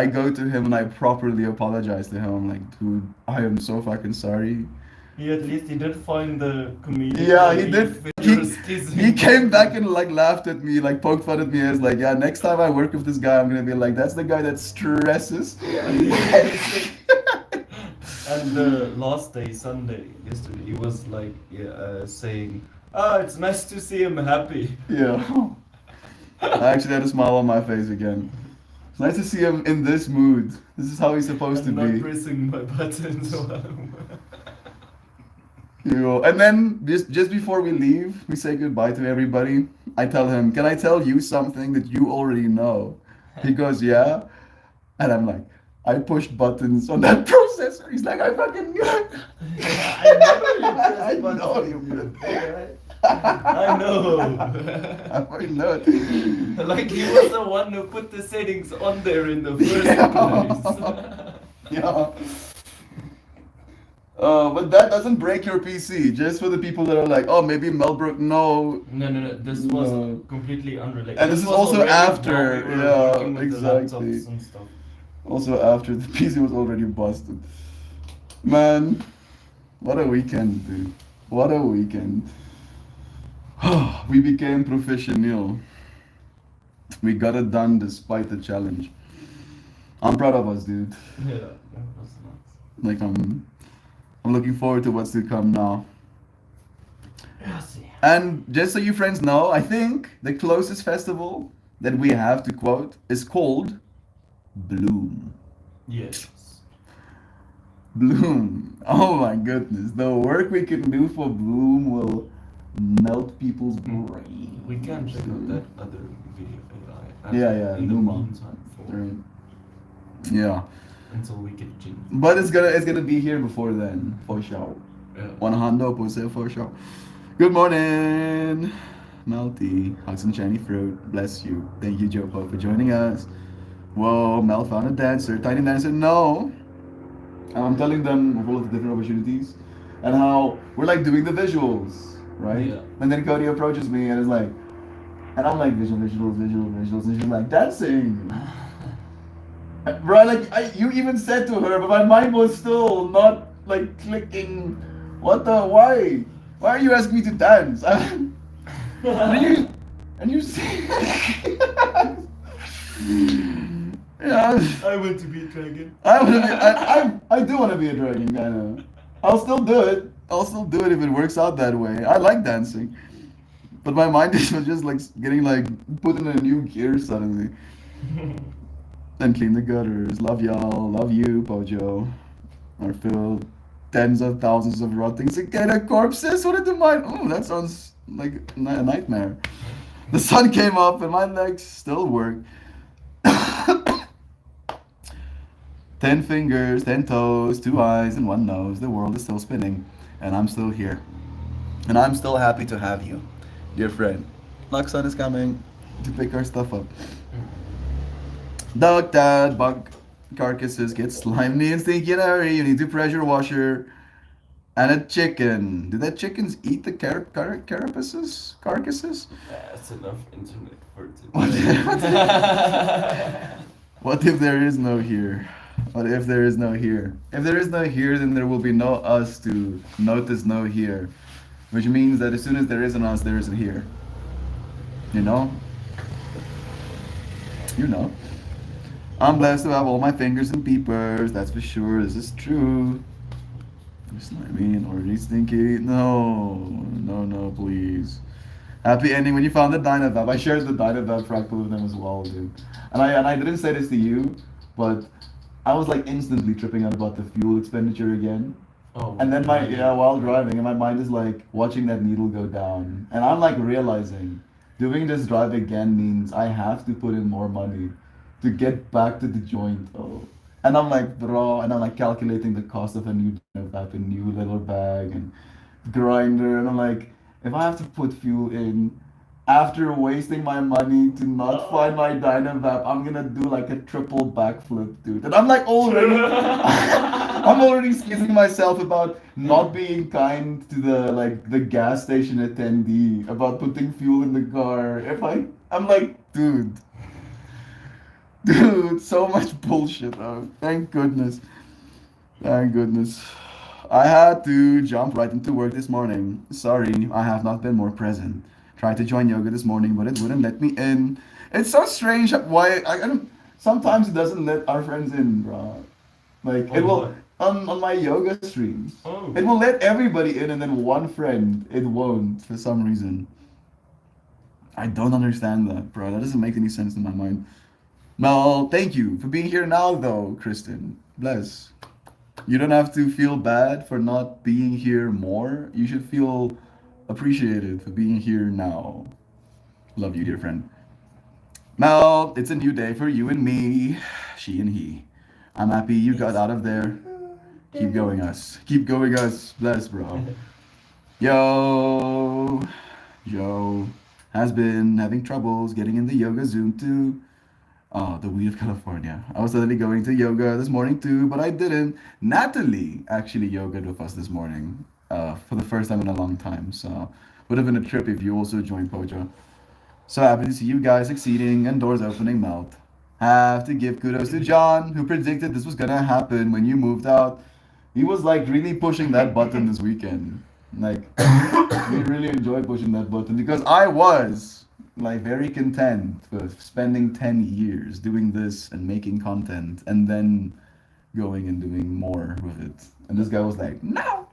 go to him and I properly apologize to him. I'm like, dude, I am so fucking sorry. at least he did find the comedian. Yeah, he did. He He came back and like laughed at me, like poked fun at me. As like, yeah, next time I work with this guy, I'm gonna be like, that's the guy that stresses. And the last day, Sunday, yesterday, he was like saying, "Ah, it's nice to see him happy." Yeah. I actually had a smile on my face again. It's nice to see him in this mood. This is how he's supposed I'm to not be. pressing my buttons while I'm. And then just before we leave, we say goodbye to everybody. I tell him, "Can I tell you something that you already know?" He goes, "Yeah." And I'm like, I pushed buttons on that processor. He's like, I fucking knew it. I know you pressed I buttons, know you you pressed dick, I know. I fucking know it. Like he was the one who put the settings on there in the first place. Yeah. But that doesn't break your PC. Just for the people that are like, oh, maybe Melbrook, no. No. This was No. completely unrelated. And this is was also already after, while we were yeah, working with the exactly. laptops and stuff. Also after the PC was already busted. Man, what a weekend, dude. What a weekend. We became professional. We got it done despite the challenge. I'm proud of us, dude. Yeah, that was nuts. Like I'm looking forward to what's to come now. Yeah, see. And just so you friends know, I think the closest festival that we have to quote is called Bloom. Yes. Bloom. Oh my goodness. The work we can do for Bloom will melt people's brains. We can check out that other video AI. Yeah, In the Luma. meantime, for, Right. Yeah. until we get Jin. But it's gonna be here before then, for sure. Yeah. 100% for sure. Good morning, Melty. Hugs and shiny fruit. Bless you. Thank you, Jopo, for joining us. Whoa, Mel found a dancer. Tiny dancer, no. And I'm telling them of all of the different opportunities and how we're like doing the visuals, right? Yeah. And then Cody approaches me and is like, and I'm like, visuals. And she's like, dancing. Bro, like, you even said to her, but my mind was still not like clicking. What the, why? Why are you asking me to dance? And you say, yeah. I want to be a dragon. I do want to be a dragon, kind of. I'll still do it. I'll still do it if it works out that way. I like dancing, but my mind is just like getting like put in a new gear suddenly. And clean the gutters. Love y'all. Love you, Bojo. Are filled tens of thousands of rotting cicada corpses. What did the mind? Oh, that sounds like a nightmare. The sun came up and my legs still work. 10 fingers, 10 toes, 2 eyes, and 1 nose. The world is still spinning, and I'm still here. And I'm still happy to have you, dear friend. Laksan is coming to pick our stuff up. Dog dad, bug carcasses get slimy and stinky in a hurry. You need to pressure washer. And a chicken. Did that chickens eat the carapaces? Carcasses? That's enough internet for What today. What if there is no here? What if there is no here? If there is no here, then there will be no us to notice no here. Which means that as soon as there is an us, there is a here. You know? You know. I'm blessed to have all my fingers and peepers, that's for sure. This is true. Slimy and already stinky. No, please. Happy ending when you found the Dynavap. I shared the Dynavap fractal with them as well, dude. And I didn't say this to you, but I was like instantly tripping out about the fuel expenditure again. Oh, And then while driving, and my mind is like watching that needle go down. And I'm like realizing doing this drive again means I have to put in more money to get back to the joint. Oh. And I'm like, bro, and I'm like calculating the cost of a new Dynavap, a new little bag and grinder. And I'm like, if I have to put fuel in after wasting my money to not find my Dynavap, I'm gonna do like a triple backflip, dude. And I'm like already, I'm already skizzing myself about not being kind to the gas station attendee about putting fuel in the car. I'm like, dude, so much bullshit. Oh, thank goodness. Thank goodness. I had to jump right into work this morning. Sorry, I have not been more present. Tried to join yoga this morning, but it wouldn't let me in. It's so strange why I don't. Sometimes it doesn't let our friends in, bro. Like it On will what? on my yoga streams. Oh. It will let everybody in, and then one friend it won't for some reason. I don't understand that, bro. That doesn't make any sense in my mind. Well, thank you for being here now, though, Kristen. Bless. You don't have to feel bad for not being here more. You should feel appreciated for being here now. Love you, dear friend. Mel, it's a new day for you and me. She and he. I'm happy you got out of there. Keep going, us. Keep going, us. Bless, bro. Yo, Joe has been having troubles getting in the yoga Zoom too. Oh, the weed of California. I was literally going to yoga this morning too, but I didn't. Natalie actually yogaed with us this morning, for the first time in a long time. So would have been a trip if you also joined Pojo. So happy to see you guys succeeding and doors opening melt. Have to give kudos to John, who predicted this was gonna happen when you moved out. He was like really pushing that button this weekend. Like, we really enjoyed pushing that button because I was like very content with spending 10 years doing this and making content and then going and doing more with it. And this guy was like, no,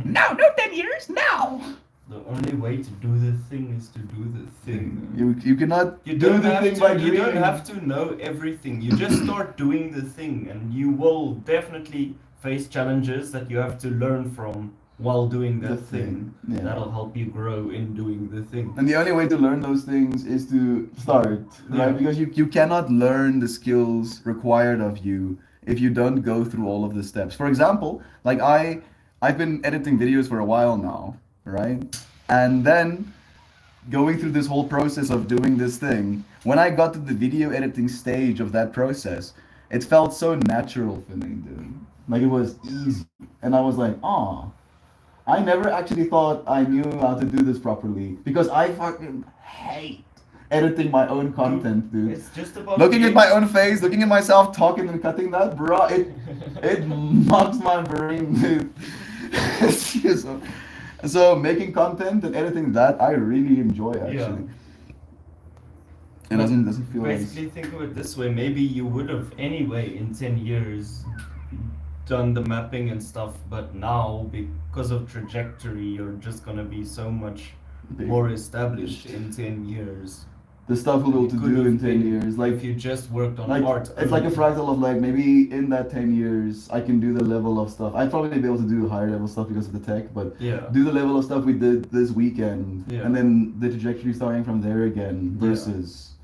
no, no 10 years, no. The only way to do the thing is to do the thing. You cannot You do don't the have thing to. by You don't dreaming. have to know everything. You just start doing the thing, and you will definitely face challenges that you have to learn from while doing The that thing, thing. yeah. That'll help you grow in doing the thing. And the only way to learn those things is to start, right? Yeah. Because you cannot learn the skills required of you if you don't go through all of the steps. For example, like I've been editing videos for a while now, right? And then going through this whole process of doing this thing, when I got to the video editing stage of that process, it felt so natural for me, dude. Like it was easy. And I was like, oh, I never actually thought I knew how to do this properly because I fucking hate editing my own content, dude. It's just about Looking at being- my own face, looking at myself talking and cutting that, bro, it mucks my brain, dude. So making content and editing that, I really enjoy actually. It doesn't feel as Basically, think of it this way: maybe you would have anyway in 10 years done the mapping and stuff, but now because of trajectory, you're just gonna be so much big. more established in 10 years. The stuff we'll be able to Could do have in 10 been years. Like if you just worked on like art. it's like a only. fractal of like maybe in that 10 years I can do the level of stuff. I'd probably be able to do higher level stuff because of the tech, but Yeah. do the level of stuff we did this weekend Yeah. and then the trajectory starting from there again Yeah. versus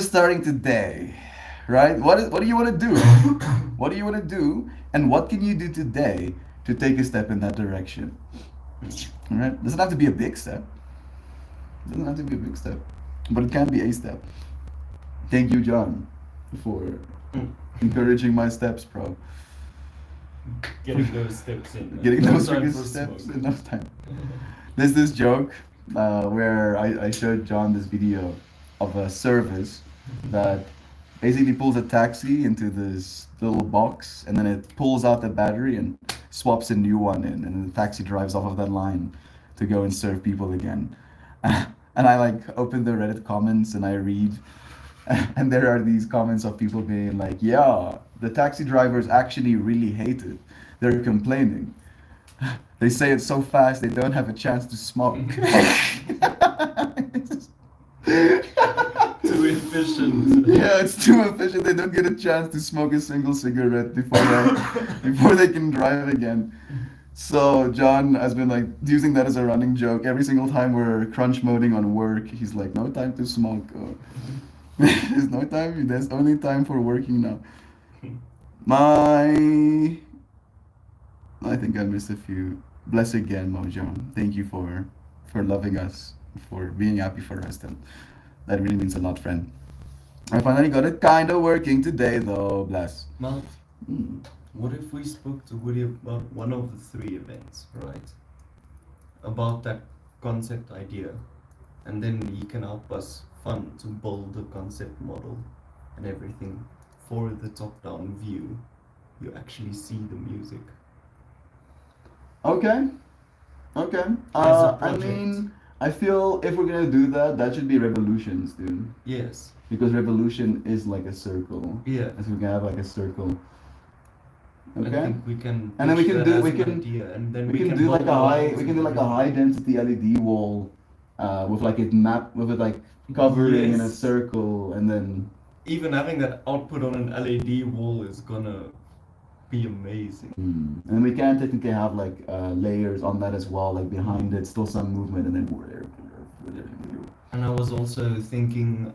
starting today, right? What do you want to do? What do you want to do and what can you do today to take a step in that direction? All right? Doesn't have to be a big step. Doesn't have to be a big step, but it can be a step. Thank you, John, for encouraging my steps, bro. Getting those steps in. Getting No those time freaking for steps smoke. enough time. There's this joke where I showed John this video of a service that basically pulls a taxi into this little box and then it pulls out the battery and swaps a new one in and the taxi drives off of that line to go and serve people again. And I like open the Reddit comments and I read and there are these comments of people being like, yeah, the taxi drivers actually really hate it. They're complaining. They say it so fast they don't have a chance to smoke. Too efficient. Yeah, it's too efficient. They don't get a chance to smoke a single cigarette before they can drive again. So John has been like using that as a running joke. Every single time we're crunch moding on work, he's like, "No time to smoke. There's no time. There's only time for working now." I think I missed a few. Bless again, Mojo. Thank you for loving us, for being happy for us. That really means a lot, friend. I finally got it kind of working today, though. Bless. Well, Hmm. what if we spoke to Woody about one of the 3 events, right? About that concept idea. And then he can help us fund to build the concept model and everything for the top-down view. You actually see the music. Okay. Okay. As a I project. mean, I feel if we're gonna do that, that should be Revolutions, dude. Yes. Because Revolution is like a circle. Yeah. So we can have like a circle. I Okay. think we can. And then we pitch can that do- as we an can- idea, and then We can do build like a high. lines We can do like a and- high density LED wall, with like it map with it like covering in a Yes. circle, and then Even having that output on an LED wall is gonna be amazing. and we can technically have like layers on that as well, like behind it, still some movement, and then And I was also thinking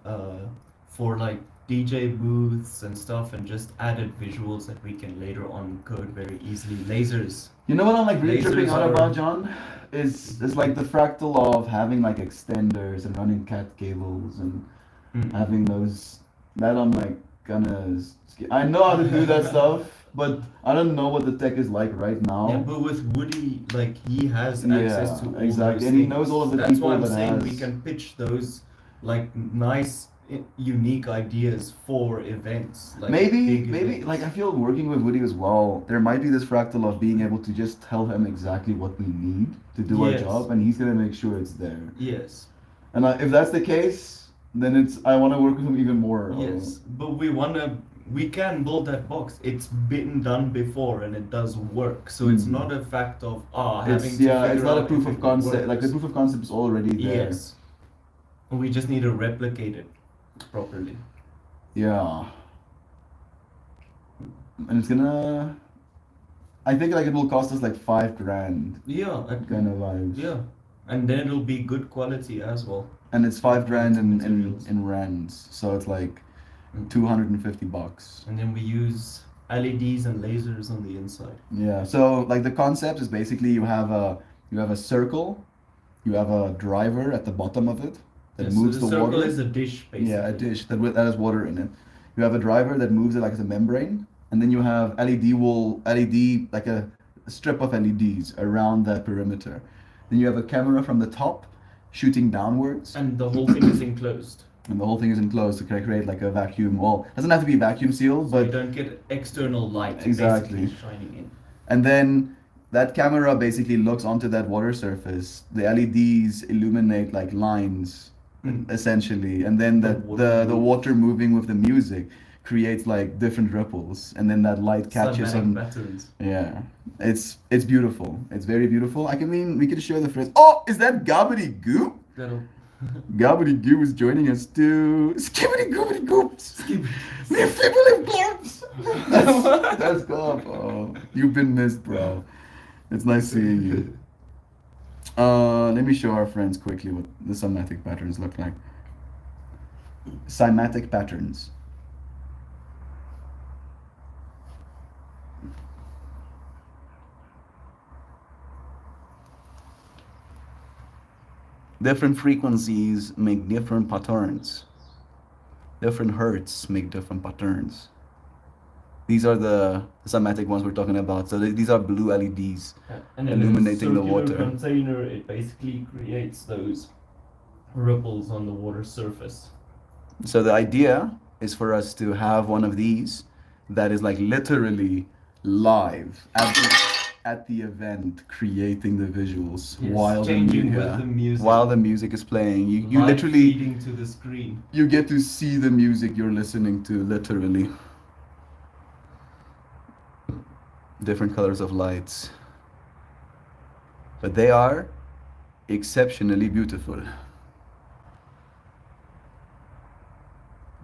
for like DJ booths and stuff, and just added visuals that we can later on code very easily. Lasers. You know what I'm like really Lasers tripping out are- about, John? Is like the fractal of having like extenders and running cat cables and Mm. having those. That I'm like gonna. I know how to do that stuff, but I don't know what the tech is like right now. Yeah, but with Woody, like he has access Yeah, to all exactly, those and he things. knows all of the That's people why I'm that saying we has- can pitch those like nice, unique ideas for events. Like Maybe, big maybe events. like I feel working with Woody as well. There might be this fractal of being able to just tell him exactly what we need to do our Yes. job, and he's gonna make sure it's there. Yes, And if that's the case, then I want to work with him even more. yes, but we can build that box. It's been done before and it does work. So it's Mhm. not a fact of having It's to it's figure not a out proof if of it concept. Like the works. proof of concept is already there. Yes, we just need to replicate it properly. Yeah. And it's gonna. I think like it will cost us like $5,000 Yeah, kind of vibes. yeah, and then it'll be good quality as well. And it's $5,000 in Materials. rands, so it's like Mm. $250. And then we use LEDs and lasers on the inside. Yeah. So like the concept is basically you have a circle, you have a driver at the bottom of it that Yeah, so moves the the circle water. is a dish, basically. Yeah, a dish that has water in it. You have a driver that moves it like as a membrane, and then you have LED like a strip of LEDs around that perimeter. Then you have a camera from the top shooting downwards, And the whole thing is enclosed. and the whole thing is enclosed to create like a vacuum. Well, it doesn't have to be vacuum sealed, So you but don't get external light Exactly. basically shining in. and then that camera basically looks onto that water surface. The LEDs illuminate like lines Mm. essentially, and then The the water the moves. water moving with the music creates like different ripples, and then that light catches Cymatic on. patterns. Yeah, it's beautiful. It's very beautiful. I mean, we could share the phrase. Oh, is that Gobbity Goop? That'll Gobbity Goop is joining us too. Skibbity Goobity Goops. Me fibbly glorps. That's Gob. Oh, you've been missed, bro. It's nice seeing you. Let me show our friends quickly what the cymatic patterns look like. Cymatic patterns. Different frequencies make different patterns. Different hertz make different patterns. These are the cymatic ones we're talking about. So these are blue LEDs. And in Illuminating the a circular water. container, it basically creates those ripples on the water surface. So the idea is for us to have one of these that is like literally live at the event, creating the visuals Yes, while changing the, with the music. while the music is playing. You Light literally feeding to the screen. you get to see the music you're listening to literally. Different colors of lights. But they are exceptionally beautiful.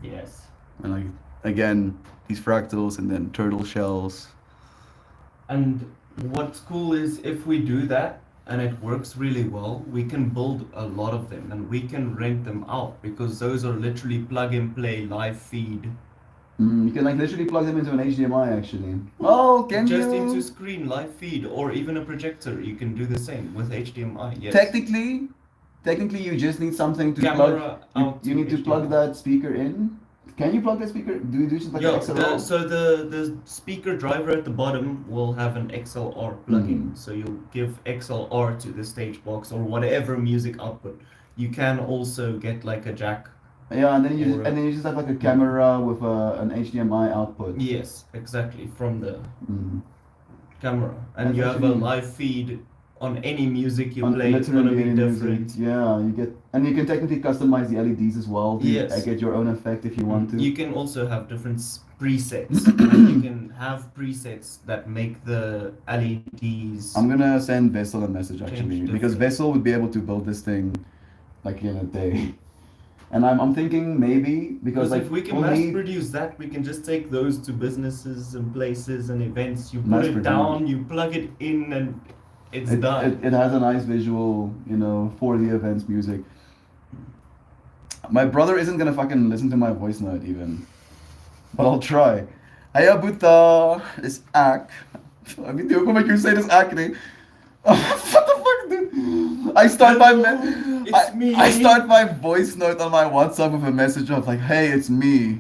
Yes. And like again, these fractals and then turtle shells. And what's cool is if we do that and it works really well, we can build a lot of them and we can rent them out because those are literally plug and play live feed. You can like literally plug them into an HDMI actually. Oh, can Just you? into screen live feed or even a projector. You can do the same with HDMI. Yes. Technically, you just need something to Camera plug. out You need to plug HDMI. that speaker in. Can you plug that speaker? Do you do just like Yeah, an XLR? so the speaker driver at the bottom will have an XLR plugin. Mhm. So you'll give XLR to the stage box or whatever music output. You can also get like a jack. Yeah, and then Or- you just have like a camera with an HDMI output. Yes, exactly, from the Mm. camera. And That's you have a actually- live feed on any music you On play. It's gonna literally be any music. different. Yeah, you can technically customize the LEDs as well to Yes. get your own effect if you want to. You can also have different presets. And you can have presets that make the LEDs. I'm gonna send Vessel a message Change actually because different. Vessel would be able to build this thing like in a day. And I'm thinking maybe because Because like if we can we'll mass need- produce that, we can just take those to businesses and places and events. You put Mass it produce. down, you plug it in, and it's done. it has a nice visual, for the event's music. My brother isn't gonna fucking listen to my voice note even. But I'll try. Hiya Buta, dis ek. Ek weet nie hoekom ek jou sê dis ek nie. What the fuck, dude? I start my It's me. I start my voice note on my WhatsApp with a message of like, hey, it's me.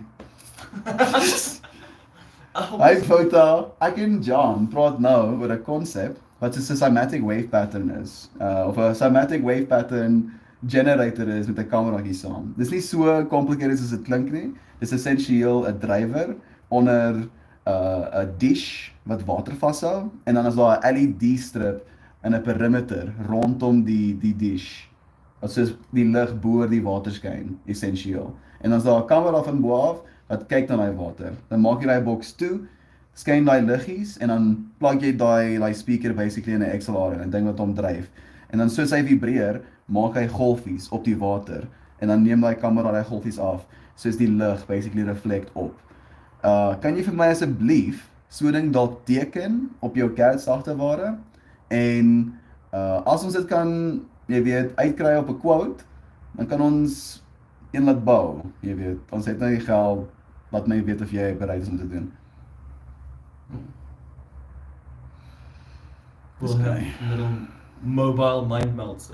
Hi Buta, ek en John praat nou oor 'n konsep wat 'n cymatic wave pattern is. Of 'n cymatic wave pattern generator is met 'n kameraatjie saam. Dis nie so complicated soos dit klink nie. Dis essensieel 'n drywer onder 'n dish wat water vashou en dan is daar 'n LED strip in 'n perimeter rondom die dish. Wat soos die lig bo die water skyn, essensieel. En dan is daar 'n kamera van bo af wat kyk na daai water. Dan maak jy daai boks toe, skyn daai liggies en dan plug jy daai speaker basically in 'n XLR en 'n ding wat hom dryf. En dan soos hy vibreer, maak hy golfies op die water en dan neem daai kamera daai golfies af soos die lig basically reflect op. Kan jy vir my asseblief so 'n ding dalk teken op jou CAD sagteware en as ons dit kan, jy weet, uitkry op 'n quote, dan kan ons een laat bou, jy weet. Ons het nou die geld, laat my weet of jy bereid is om te doen. We'll have little mobile mind melts.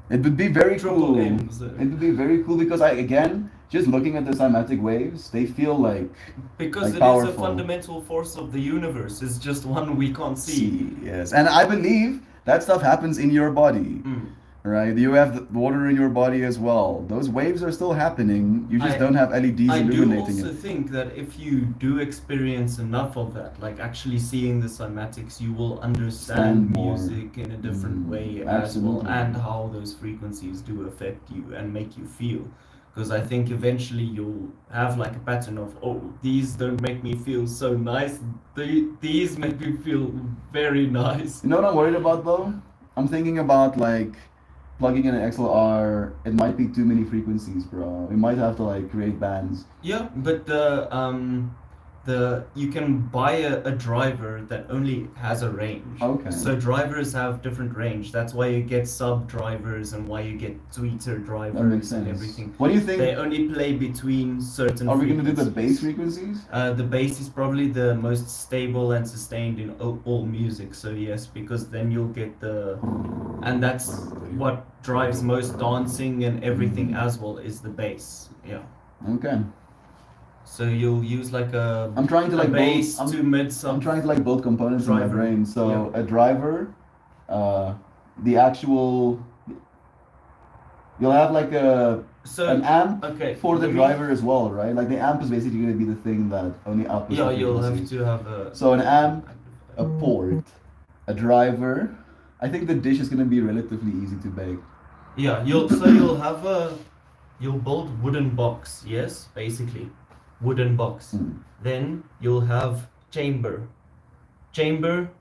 It would be very Triple cool. M, so- It would be very cool because again, just looking at the cymatic waves, they feel like Because like it is a powerful. fundamental force of the universe. It's just one we can't see. Yes, and I believe that stuff happens in your body, right? You have the water in your body as well. Those waves are still happening. You just I- don't have LEDs I do illuminating also it. think that if you do experience enough of that, like actually seeing the cymatics, you will understand Understand more. music in a different Mm, way as absolutely. well, and how those frequencies do affect you and make you feel. Because I think eventually you'll have like a pattern of, oh, these don't make me feel so nice. These make me feel very nice. You know what I'm worried about though? I'm thinking about like plugging in an XLR. It might be too many frequencies, bro. We might have to like create bands. Yeah, but you can buy a driver that only has a range. Okay. So drivers have different range. That's why you get sub drivers and why you get tweeter drivers That makes and sense. everything. What do you think? They only play between certain. Are we gonna do the bass frequencies. frequencies? The bass is probably the most stable and sustained in all music. So yes, because then you'll get the, and that's what drives most dancing and everything as well is the bass. Yeah. Okay. So you'll use like a I'm trying to a like bass build. to mid sub. I'm trying to like build components in my Driver. brain. So Yeah. a driver, the actual. You'll have like So an amp okay for the let me- driver as well, right? Like the amp is basically going to be the thing that only outputs. Yeah, the you'll have frequencies. to have a. So an amp, a port, a driver. I think the dish is going to be relatively easy to bake. Yeah, you'll have you'll build wooden box. Yes, basically, wooden box. Mm. Then you'll have chamber,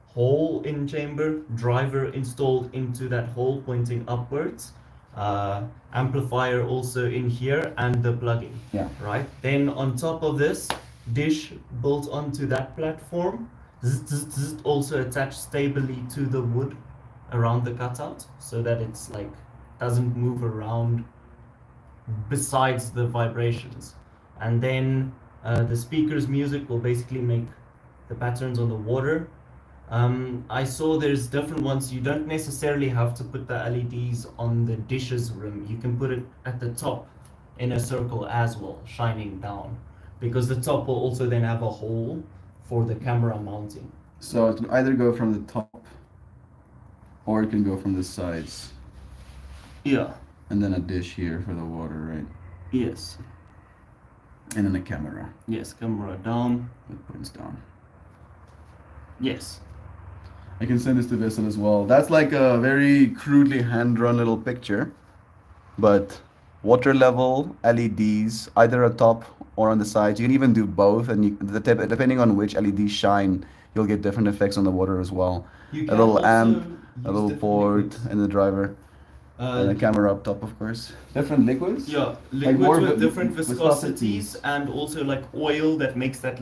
hole in chamber, driver installed into that hole pointing upwards, amplifier also in here, and the plugin. Yeah. Right. Then on top of this, dish built onto that platform, also attached stably to the wood around the cutout, so that it's like doesn't move around besides the vibrations. And then the speaker's music will basically make the patterns on the water. I saw there's different ones. You don't necessarily have to put the LEDs on the dish's rim. You can put it at the top in a circle as well, shining down, because the top will also then have a hole for the camera mounting. So it can either go from the top, or it can go from the sides, Yeah. and then a dish here for the water, right? Yes. And then a camera Yes. Camera down. that points down. Yes. I can send this to Vessel as well. That's like a very crudely hand-drawn little picture, but water level, LEDs, either atop or on the sides. You can even do both, and depending on which LEDs shine, you'll get different effects on the water as well. You A little also amp, use a little different port, liquids. and the driver, and the camera up top, of course. Different liquids? Yeah, Like liquids more with different viscosities. viscosities and also like oil that makes that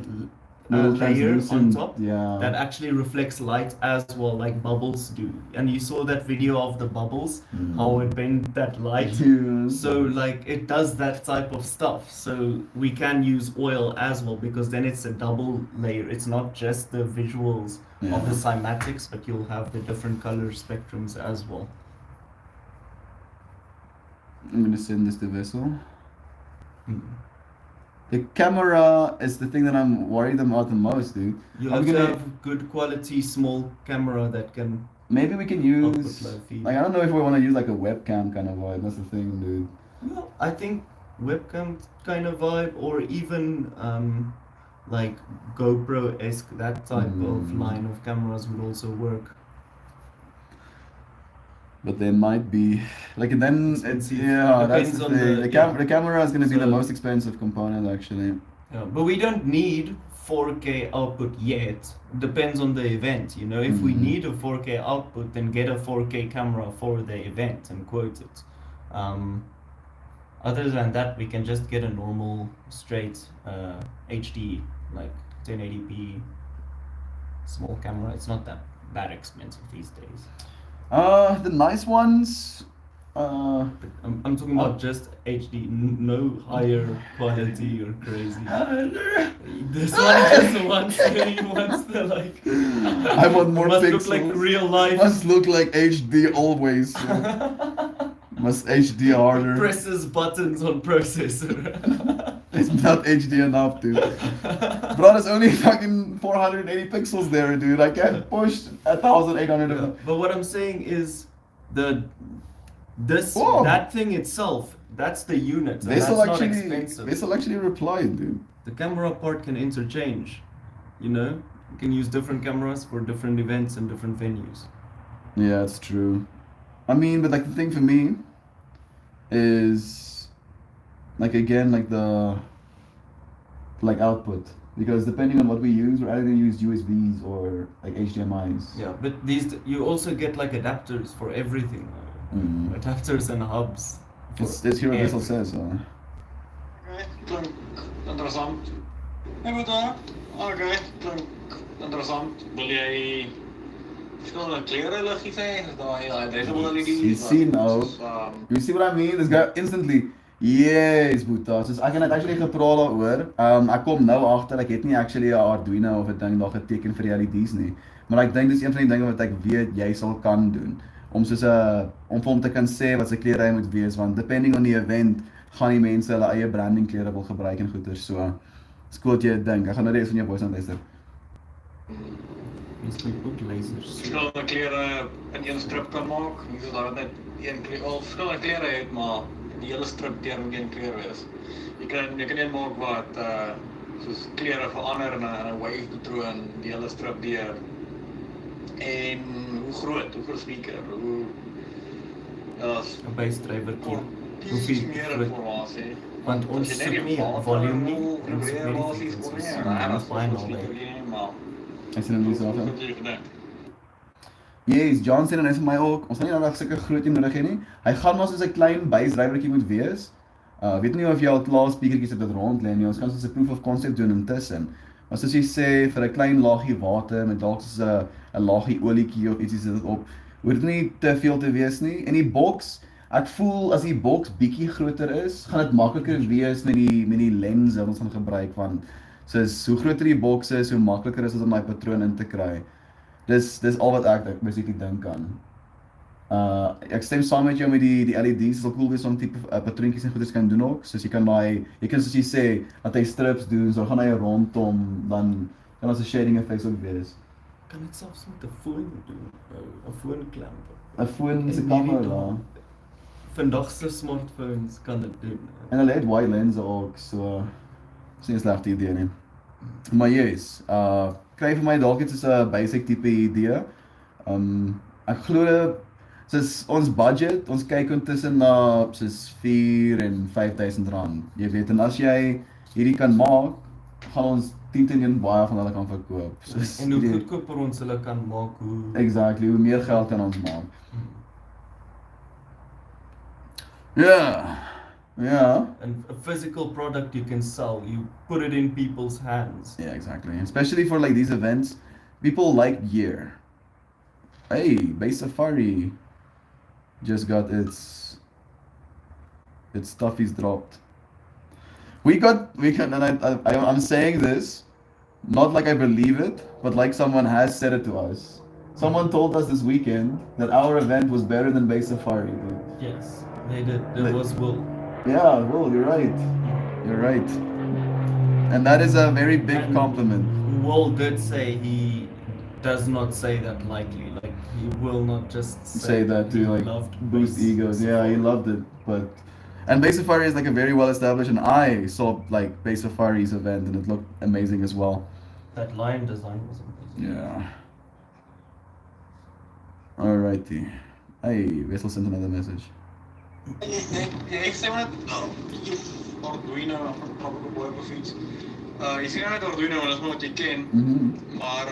Little layer on translucent, top yeah. that actually reflects light as well, like bubbles do. And you saw that video of the bubbles, how it bent that light. Yes. So like it does that type of stuff. So we can use oil as well because then it's a double layer. It's not just the visuals of the cymatics, but you'll have the different color spectrums as well. I'm gonna send this to Vessel. Mm. The camera is the thing that I'm worried about the most, dude. You Are have we to gonna- have good quality small camera that can Maybe we can output use, low feed. like, I don't know if we want to use like a webcam kind of vibe. That's the thing, dude. Well, I think webcam kind of vibe, or even like GoPro-esque, that type of line of cameras would also work. But there might be, like, and then it's, Expensive. yeah, It that's depends the on thing. the- The camera is gonna be the So- most expensive component, actually. Yeah, but we don't need 4K output yet. Depends on the event, you know. If we Mhm. need a 4K output, then get a 4K camera for the event and quote it. Other than that, we can just get a normal straight HD, like 1080p small camera. It's not that expensive these days. The nice ones, But I'm talking about just HD, no higher quality or crazy. This one just wants the like. I want more must pixels. look like real life. Must look like HD always. Must HD harder. Presses buttons on processor. It's not HD enough, dude. Bro, there's only fucking 480 pixels there, dude. I can't push 1800 of Yeah, them. but what I'm saying is Whoa. that thing itself, that's the unit. And that's Vessel not actually, expensive. Vessel actually replied, dude. The camera part can interchange, you know? You can use different cameras for different events and different venues. Yeah, it's true. I mean, but like the thing for me is, like, again, like the output, because depending on what we use, we're either gonna use USBs or like HDMI's. Yeah, but these you also get like adapters for everything. Mm. Adapters and hubs. It's here what Vessel everything. says. Oké, klink interessant. En goed daar. Oké, klink interessant. Wil jy verschillende kleuren liggies hê? Is daar ja, deze wil LED's. You see now. You see what I mean? This guy instantly. Yes, Boeta. Soos ek en hy het actually gepraat daaroor. Ek kom nou agter ek het nie actually 'n Arduino of 'n ding daar geteken vir die LED's nie. Maar ek dink dis een van die dinge wat ek weet jy sal kan doen. Om soos 'n om vir hom te kan sê wat sy klere hy moet wees, want depending on die event gaan die mense hulle eie branding klere wil gebruik en goeie so. Skoot jy 'n ding. Ek gaan nou die res van jou voice aan luister. Mens moet ook lasers. Verschillende kleuren in één strip kan maak. Nie so dat dit net een kleur of verschillende kleuren het, maar die hele strip deur moet een kleur wees. Jy kan een maak wat soos klere verander in 'n wave patroon die hele strip deur. En hoe groot speaker, hoe ja, 'n bass driver key. Dis Hoeveel meer groot? informasie. Want ons As jy sit net nie die volume nie, wil ons weet probeer nie basies frequencies. probeer. Ons Ja, is baie dat naby. nie, maar Hy sê nou nie so af. wat jy gedink. Yes, John sê dan net vir my ook, ons gaan nie nou sulke groot ding nodig hê nie. Hy gaan maar soos 'n klein bassdrywertjie moet wees. Weet nie of jy al klaar speakertjies het wat rond lê nie. Ons gaan soos 'n proof of concept doen intussen. Maar soos jy sê vir 'n klein laagie water met dalk soos 'n laagie olietjie of ietsie sit dit op. Hoort nie te veel te wees nie. En die boks, ek voel as die boks bietjie groter is, gaan dit makliker wees met die lense wat ons gaan gebruik, want soos hoe groter die boks is, hoe makliker is dit om daai patroon in te kry. Dis al wat ek basically dink aan. Ek stem saam met jou met die LED's, sal cool wees om tipe patroontjies en goeders kan doen ook. Soos jy kan soos jy sê, dat hy strips doen, so gaan hy rondom, dan kan ons 'n shading effect ook wees. Kan dit selfs met 'n foon doen, 'n foonklamp. 'n Foon se En kamera hierdie daar. Vandag se smartphones kan dit doen. En hulle het wide lense ook, so is nie 'n slegte idee nie. Maar yes, kry vir my dalk iets soos 'n basic tipe idee. Ek glo soos ons budget, ons kyk intussen na soos 4 en 5000 rand. Jy weet, en as jy hierdie kan maak, gaan ons 10 baie van hulle kan verkoop. Soos En hoe die- goedkoper ons hulle kan maak, hoe Exactly, hoe meer geld kan ons maak. Ja. Yeah. And a physical product you can sell. You put it in people's hands. Yeah, exactly. Especially for like these events, people like gear. Hey, Base Safari just got its stuffies dropped. We got, and I'm saying this not like I believe it, but like someone has said it to us. Someone told us this weekend that our event was better than Base Safari, dude. Yes, they did. There They- was Will. Yeah, well, you're right. You're right. And that is a very big And compliment. Will did say he does not say that lightly. Like he will not just Say that he to like loved boost Base egos. Yeah, he Safari. loved it. But and Base Safari is like a very well established, and I saw like Base Safari's event and it looked amazing as well. That lion design was amazing. Yeah. Alrighty. Hey, Wessel sent another message. Jy sê maar net Arduino op op fiets. Jy sê net Arduino, dat is maar wat jy ken. Maar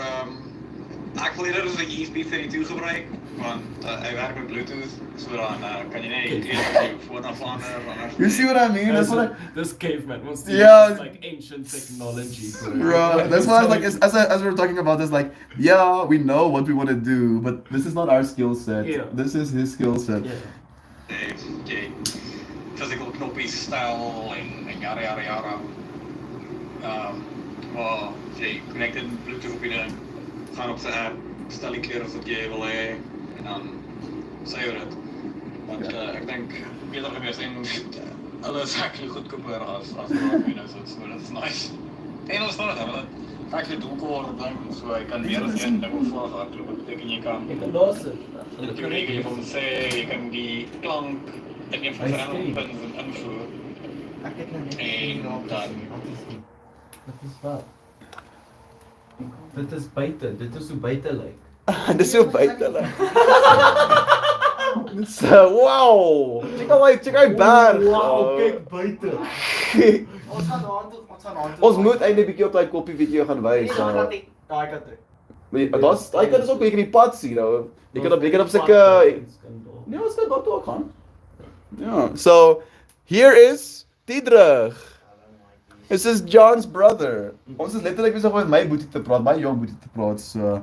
ek wil eerder as 'n ESP32 gebruik want hy werk met Bluetooth, so dan kan jy net jou foon aflander. You see what I mean? That's what I. This caveman wants to Yeah. use like ancient technology. Bro, that's why I was like, as we're talking about this, like, yeah, we know what we want to do, but this is not our skill set. Yeah. This is his skill set. Yeah. Jy physical knoppies style en yara. Maar jy connected Bluetooth op je gaan op zijn app, stel die kleur wat jy wil hê en dan sê jy dit. Want ek dink beter gewees en hulle is actually goedkoper as Arduino, so that's nice. En ons staan dit, want dit actually donker ding, so jy kan meer as een ding op voor hardloop. Wat beteken jy kan Ik kan los het. in theorie kan jy van sê jy kan die klank in een van sy aanpins en invoer. Ek het nou net En dan Wat is wat? Dit is buite. Dit is hoe buite lyk. Dit is so buite hulle. So, wow. Check out berg. buite. Ons gaan daartoe, Ons moet eintlik 'n bietjie op daai koppie video gaan wys. daai kant toe. Maar daar's daai kan is ook 'n bietjie die pad sien, nou. Jy kan op sulke Ja, ons kan daar toe gaan. Ja. So, here is Diedrich. This is John's brother. Ons is letterlik besig om met my boetie te praat, my jong boetie te praat. So,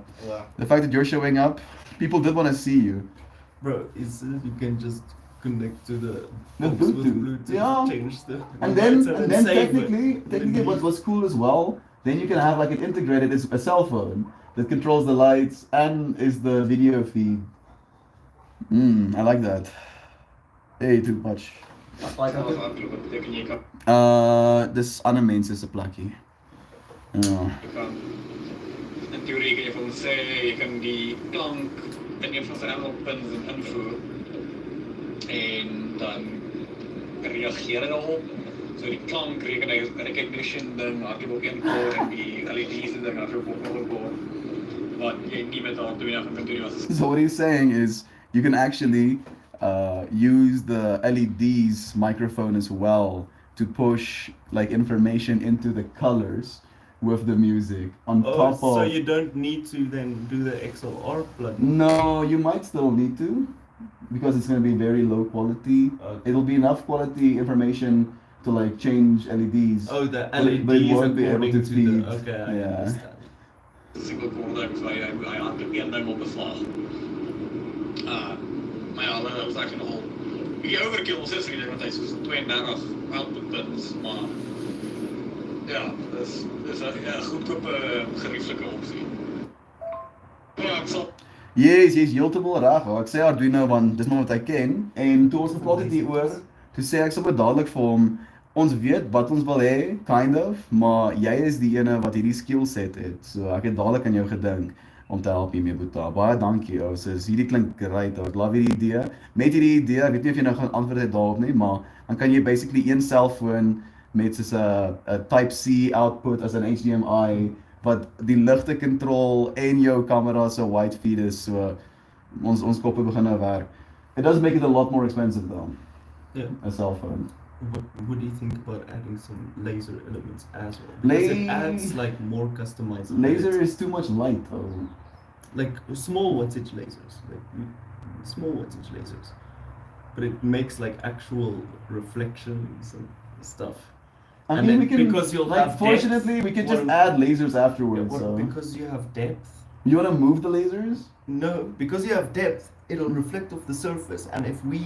the fact that you're showing up, people did want to see you. Bro, is you can just connect to the With box with Bluetooth. Bluetooth, Yeah. change the And then save it. technically what's cool as well, then you can have like it integrated as a cell phone that controls the lights and is the video feed. I like that. Hey, too much. Daai kant toe. wat beteken jy kan Dis ander mense se plekkie. Ja. in theorie kan jy van sê jy kan die klank in een van sy aanpins en invoer en dan reageer dit daarop. So die klank recognition ding hardloop op een koor en die LED's ding hardloop op nog 'n koor. Wat jy nie met Arduino kan doen as So what he's saying is you can actually use the LED's microphone as well to push like information into the colors with the music on Oh, top so of. you don't need to then do the XLR plug. No, you might still need to because it's going to be very low quality. Okay. It'll be enough quality information to like change LEDs. Oh, the But it LEDs won't be able according to to feed. the. Okay, I Yeah. understand. single core ding, so hy hardloop een ding op 'n slag. Maar ja, dat was eigenlijk nogal die overkill is er want hij is 32 output pins, maar ja, dus een goedkope gerieflijke optie. Ja, ik zal Yes, jy's heeltemal reg. Ek sê Arduino want dis maar wat ek ken en toe ons gepraat het hieroor, toe sê ek sommer dadelik vir hom ons weet wat ons wil hê, kind of, maar jy is die ene wat hierdie skill set het. So ek het dadelik aan jou gedink om te help hiermee Boeta. Baie dankie ou. So hierdie klink great. Ek love hierdie idee. Met hierdie idee, ek weet nie of jy nou gaan antwoord het daarop nie, maar dan kan jy basically een selfoon met soos 'n Type-C output as 'n HDMI wat die ligte control en jou kamera se wide feed is. So ons koppe begin nou werk. It does make it a lot more expensive though, Yeah. a cell phone. What do you think about adding some laser elements as well? Because it adds like more customizability. Laser is too much light though. Like small wattage lasers, like small wattage lasers. but it makes like actual reflections and stuff. I And mean, then we can. because you'll like, have fortunately, depth, we can just what- add lasers Yeah, afterwards. what- So because you have depth. you want to move the lasers? No, because you have depth, it'll reflect off the surface, and if we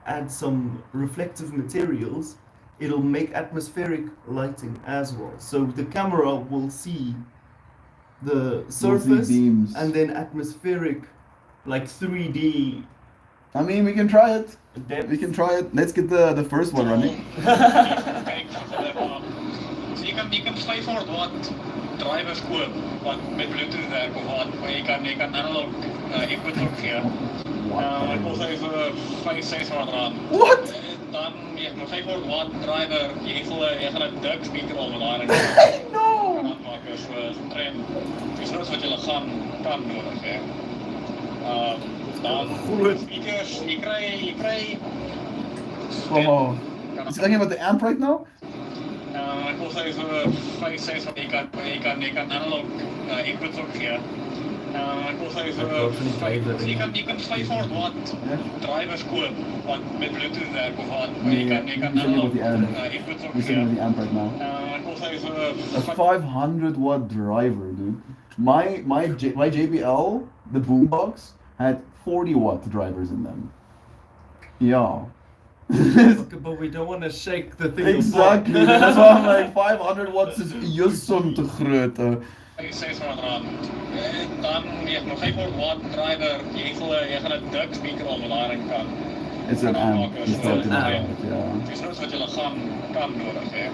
add some reflective materials, it'll make atmospheric lighting as well. So the camera will see the surface beams. and then atmospheric, like 3D I mean, we can try it. depth. We can try it. Let's get the first one running. Kijk, so je kan 500 watt drivers koop wat met Bluetooth werk of wat, maar je kan analog input ook gee. Het kost even 500-600 rand. What? Dan je hebt een 500 watt driver, je gaat een duck speaker al daar No. kan aanmaken. So trend, het is nooit wat je kan nodig hê. Dan speakers, je krijgt Oh. Is it talking about the amp right now? het kost even 5-6 je kan analog input ook gee. Het kost even je kan 500 watt drivers koop wat met Bluetooth werk of wat, maar je kan analog input ook We're sitting with the amp right now. het kost even A 500 watt driver, dude. My JBL, the boombox, had 40 watt drivers in them. Yeah. But we don't want to shake the thing Exactly. apart. That's why I'm like 500 watts is jussum te groot. 600 rand. Dan je hebt nog 500 watt driver, je gaat een duck speaker al daar kan. It's an amp. It's talking about, yeah. Het is nooit wat je kan nodig hê.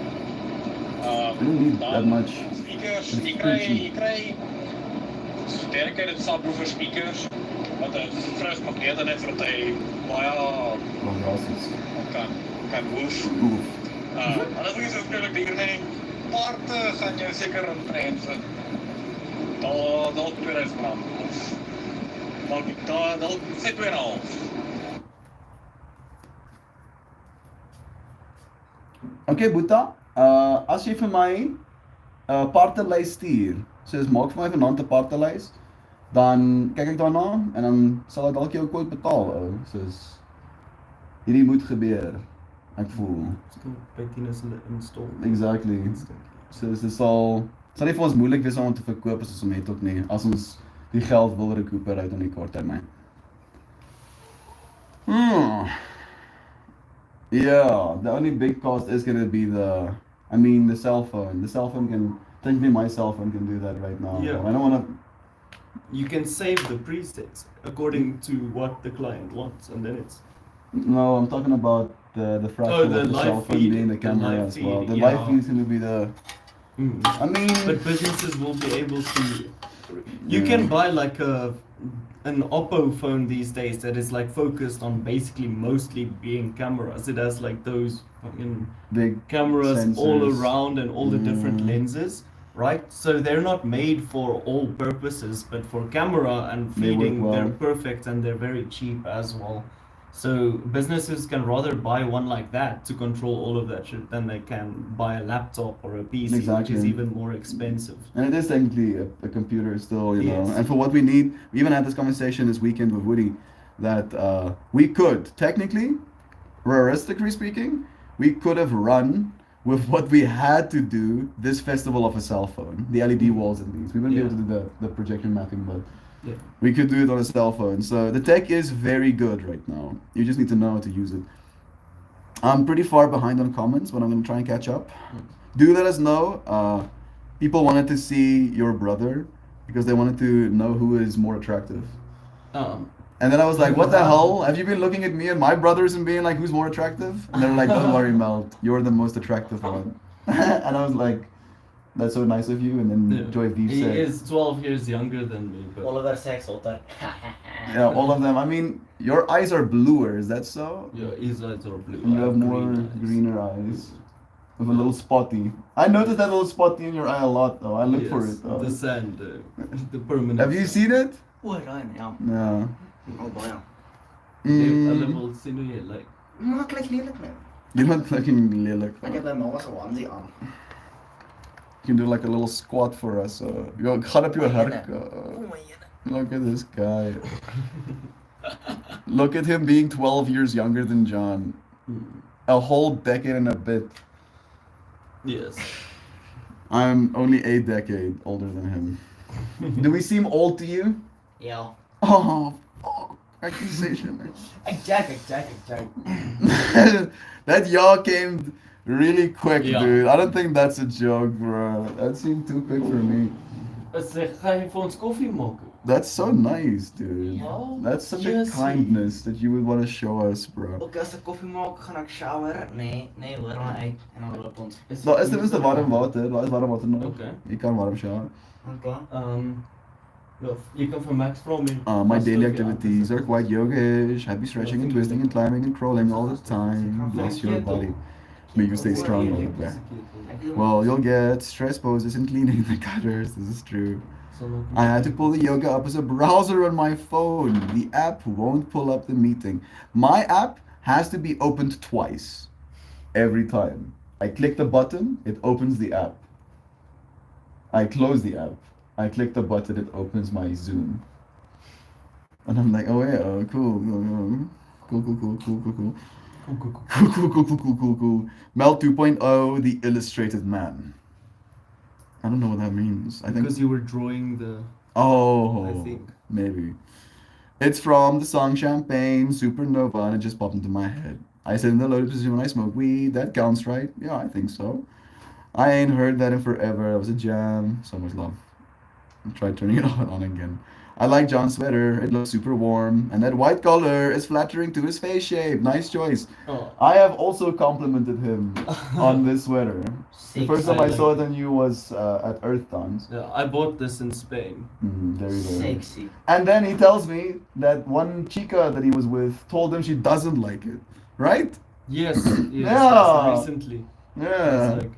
I don't need that much. Speakers, It's je pretty krijgt sterker subwoofer speakers. Wat een fris magneet net vir hy baie Conversaties. kan hoes. Oof. Alles is natuurlijk duur nee. Parte gaan jy seker in trend vind. Dalk 2000 rand. Dalk sê 2,5. Okay, Boeta. As jy vir my partelys stuur, soos maak vir my vanaand 'n partelys, dan kyk ek daarna en dan sal ek dalk jou ooit betaal, ou. Soos hierdie moet gebeur. Ek voel. Bettiness install. Exactly. So dit sal nie vir ons moeilik wees om te verkoop as ons hom het ook nie, as ons die geld wil recuperate uit in die kort termyn. Yeah, the only big cost is going to be the cell phone. The cell phone can, technically my cell phone can do that right now. Yeah. I don't want to, You can save the presets according to what the client wants, and then it's no, I'm talking about the fraction the of the live cell phone feed, being the the camera live as well. feed, The yeah. live feed is going to be the, I mean, but businesses will be able to. You Yeah. can buy like an Oppo phone these days that is like focused on basically mostly being cameras. It has like those fucking big cameras all sensors. around and all the different Mm. lenses, right? So they're not made for all purposes, but for camera and They work feeding, they're well. perfect and they're very cheap as well. So businesses can rather buy one like that to control all of that shit than they can buy a laptop or a PC, which is Exactly. even more expensive. And it is technically a computer still, you know. Yes. And for what we need, we even had this conversation this weekend with Woody that we could technically, realistically speaking, we could have run with what we had to do this festival of a cell phone, the LED walls and these. We wouldn't be able to do the projection mapping, but Yeah. we could do it on a cell phone. So the tech is very good right now. You just need to know how to use it. I'm pretty far behind on comments, but I'm going to try and catch up. Do let us know. People wanted to see your brother because they wanted to know who is more attractive. And then I was like, what the hell? Have you been looking at me and my brothers and being like, who's more attractive? And they were like, don't worry, Mel, you're the most attractive one. And I was like, that's so nice of you. And then Yeah. Joy Beef He said, is 12 years younger than me, but Oliver seks altyd. yeah, all of them. I mean, your eyes are bluer, is that so? yeah, his eyes are blue. You I have more green eyes. greener eyes. With a little spotty. I noticed that little spotty in your eye a lot though. I look for Yes, it. Though. The sand, the permanent. Have you seen it? O, raai, ja. No. Al baie. A Mm, little sinewy, like. Maar ek lyk lelik nou. you look fucking lelijk. Ek het my ma se onesie aan. You can do like a little squat for us. Yo, gat op your Oh, hark. O my jene. Look at this guy. Look at him being 12 years younger than John. A whole decade and a bit. Yes. I'm only a decade older than him. Do we seem old to you? Yeah. Oh, fuck. Accusation. Exact. That yaw came really quick, Yeah. dude. I don't think that's a joke, bro. That seemed too quick for me. Sê, ga jy vir ons koffie maak? That's so nice, dude. Ja, That's such a yes, kindness that you would want to show us, bro. Ook as ek koffie maak, gaan ek shower. Nee, hoor maar uit en dan loop ons. Daar is tenminste warm water. Daar is warm water nog. Okay. Je kan warm shower. Okay. Ja, jy kan vir Max vra my. My As daily ook, ja, activities are quite yogish. Happy stretching and twisting and climbing and crawling all the time. Bless your body. May you stay strong out there. Well, you'll get stress poses and cleaning the gutters. This is true. I had to pull the yoga up as a browser on my phone. The app won't pull up the meeting. My app has to be opened twice. Every time. I click the button, it opens the app. I close the app. I click the button, it opens my Zoom. And I'm like, oh yeah, cool. Cool. Cool. Mel 2.0, the illustrated man. I don't know what that means. I think. Because you were drawing the. Oh, I think. maybe. It's from the song Champagne, Supernova, and it just popped into my head. I said in the loaded position when I smoke weed. That counts, right? Yeah, I think so. I ain't heard that in forever. It was a jam. So much love. I tried turning it on again. I like John's sweater. It looks super warm. And that white collar is flattering to his face shape. Nice choice. Oh. I have also complimented him on this sweater. The first time I saw it on you was at Earth Dance. Yeah, I bought this in Spain. There you go. Sexy. And then he tells me that one chica that he was with told him she doesn't like it. Right? Yes, Yeah. recently. Yeah. It's like,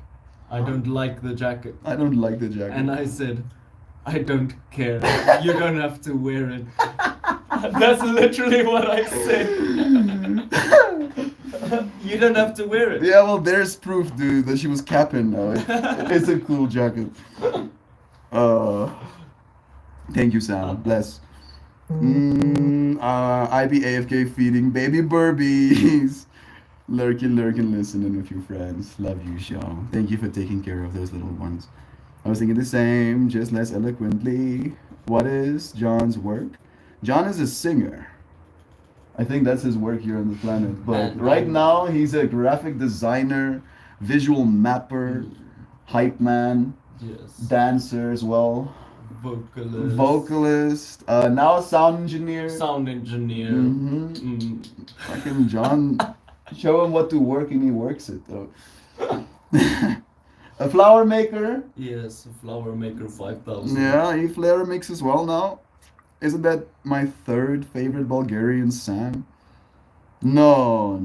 I don't like the jacket. I don't like the jacket. And I said, I don't care. You don't have to wear it. That's literally what I said. You don't have to wear it. Yeah, well, there's proof, dude, that she was capping now. It's a cool jacket. Thank you, Sam. Bless. I be AFK feeding baby burbies. Lurking, listening with your friends. Love you, Shaw. Thank you for taking care of those little ones. I was thinking the same, just less eloquently. What is John's work? John is a singer. I think that's his work here on the planet. But right now, he's a graphic designer, visual mapper, hype man, Yes. dancer as well, Vocalist. now sound engineer. Sound engineer. Mhm. Fucking John, show him what to work and he works it though. A flower maker. Yes, Flower Maker 5000. Yeah, he flower makes as well now. Isn't that my third favorite Bulgarian Sam? No.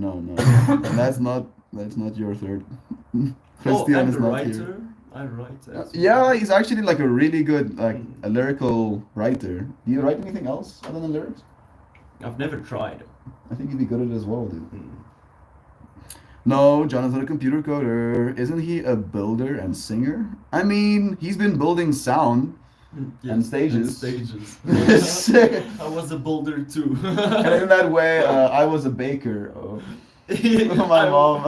that's not your third. Christian and is a not here. writer. I write. as Yeah, well. he's actually like a really good a lyrical writer. Do you write anything else other than lyrics? I've never tried. I think you'd be good at it as well, dude. Mm. No, Jonathan, a computer coder. Isn't he a builder and singer? I mean, he's been building sound. And stages. Sick. I was a builder too. And in that way, I was a baker. Oh. My mom.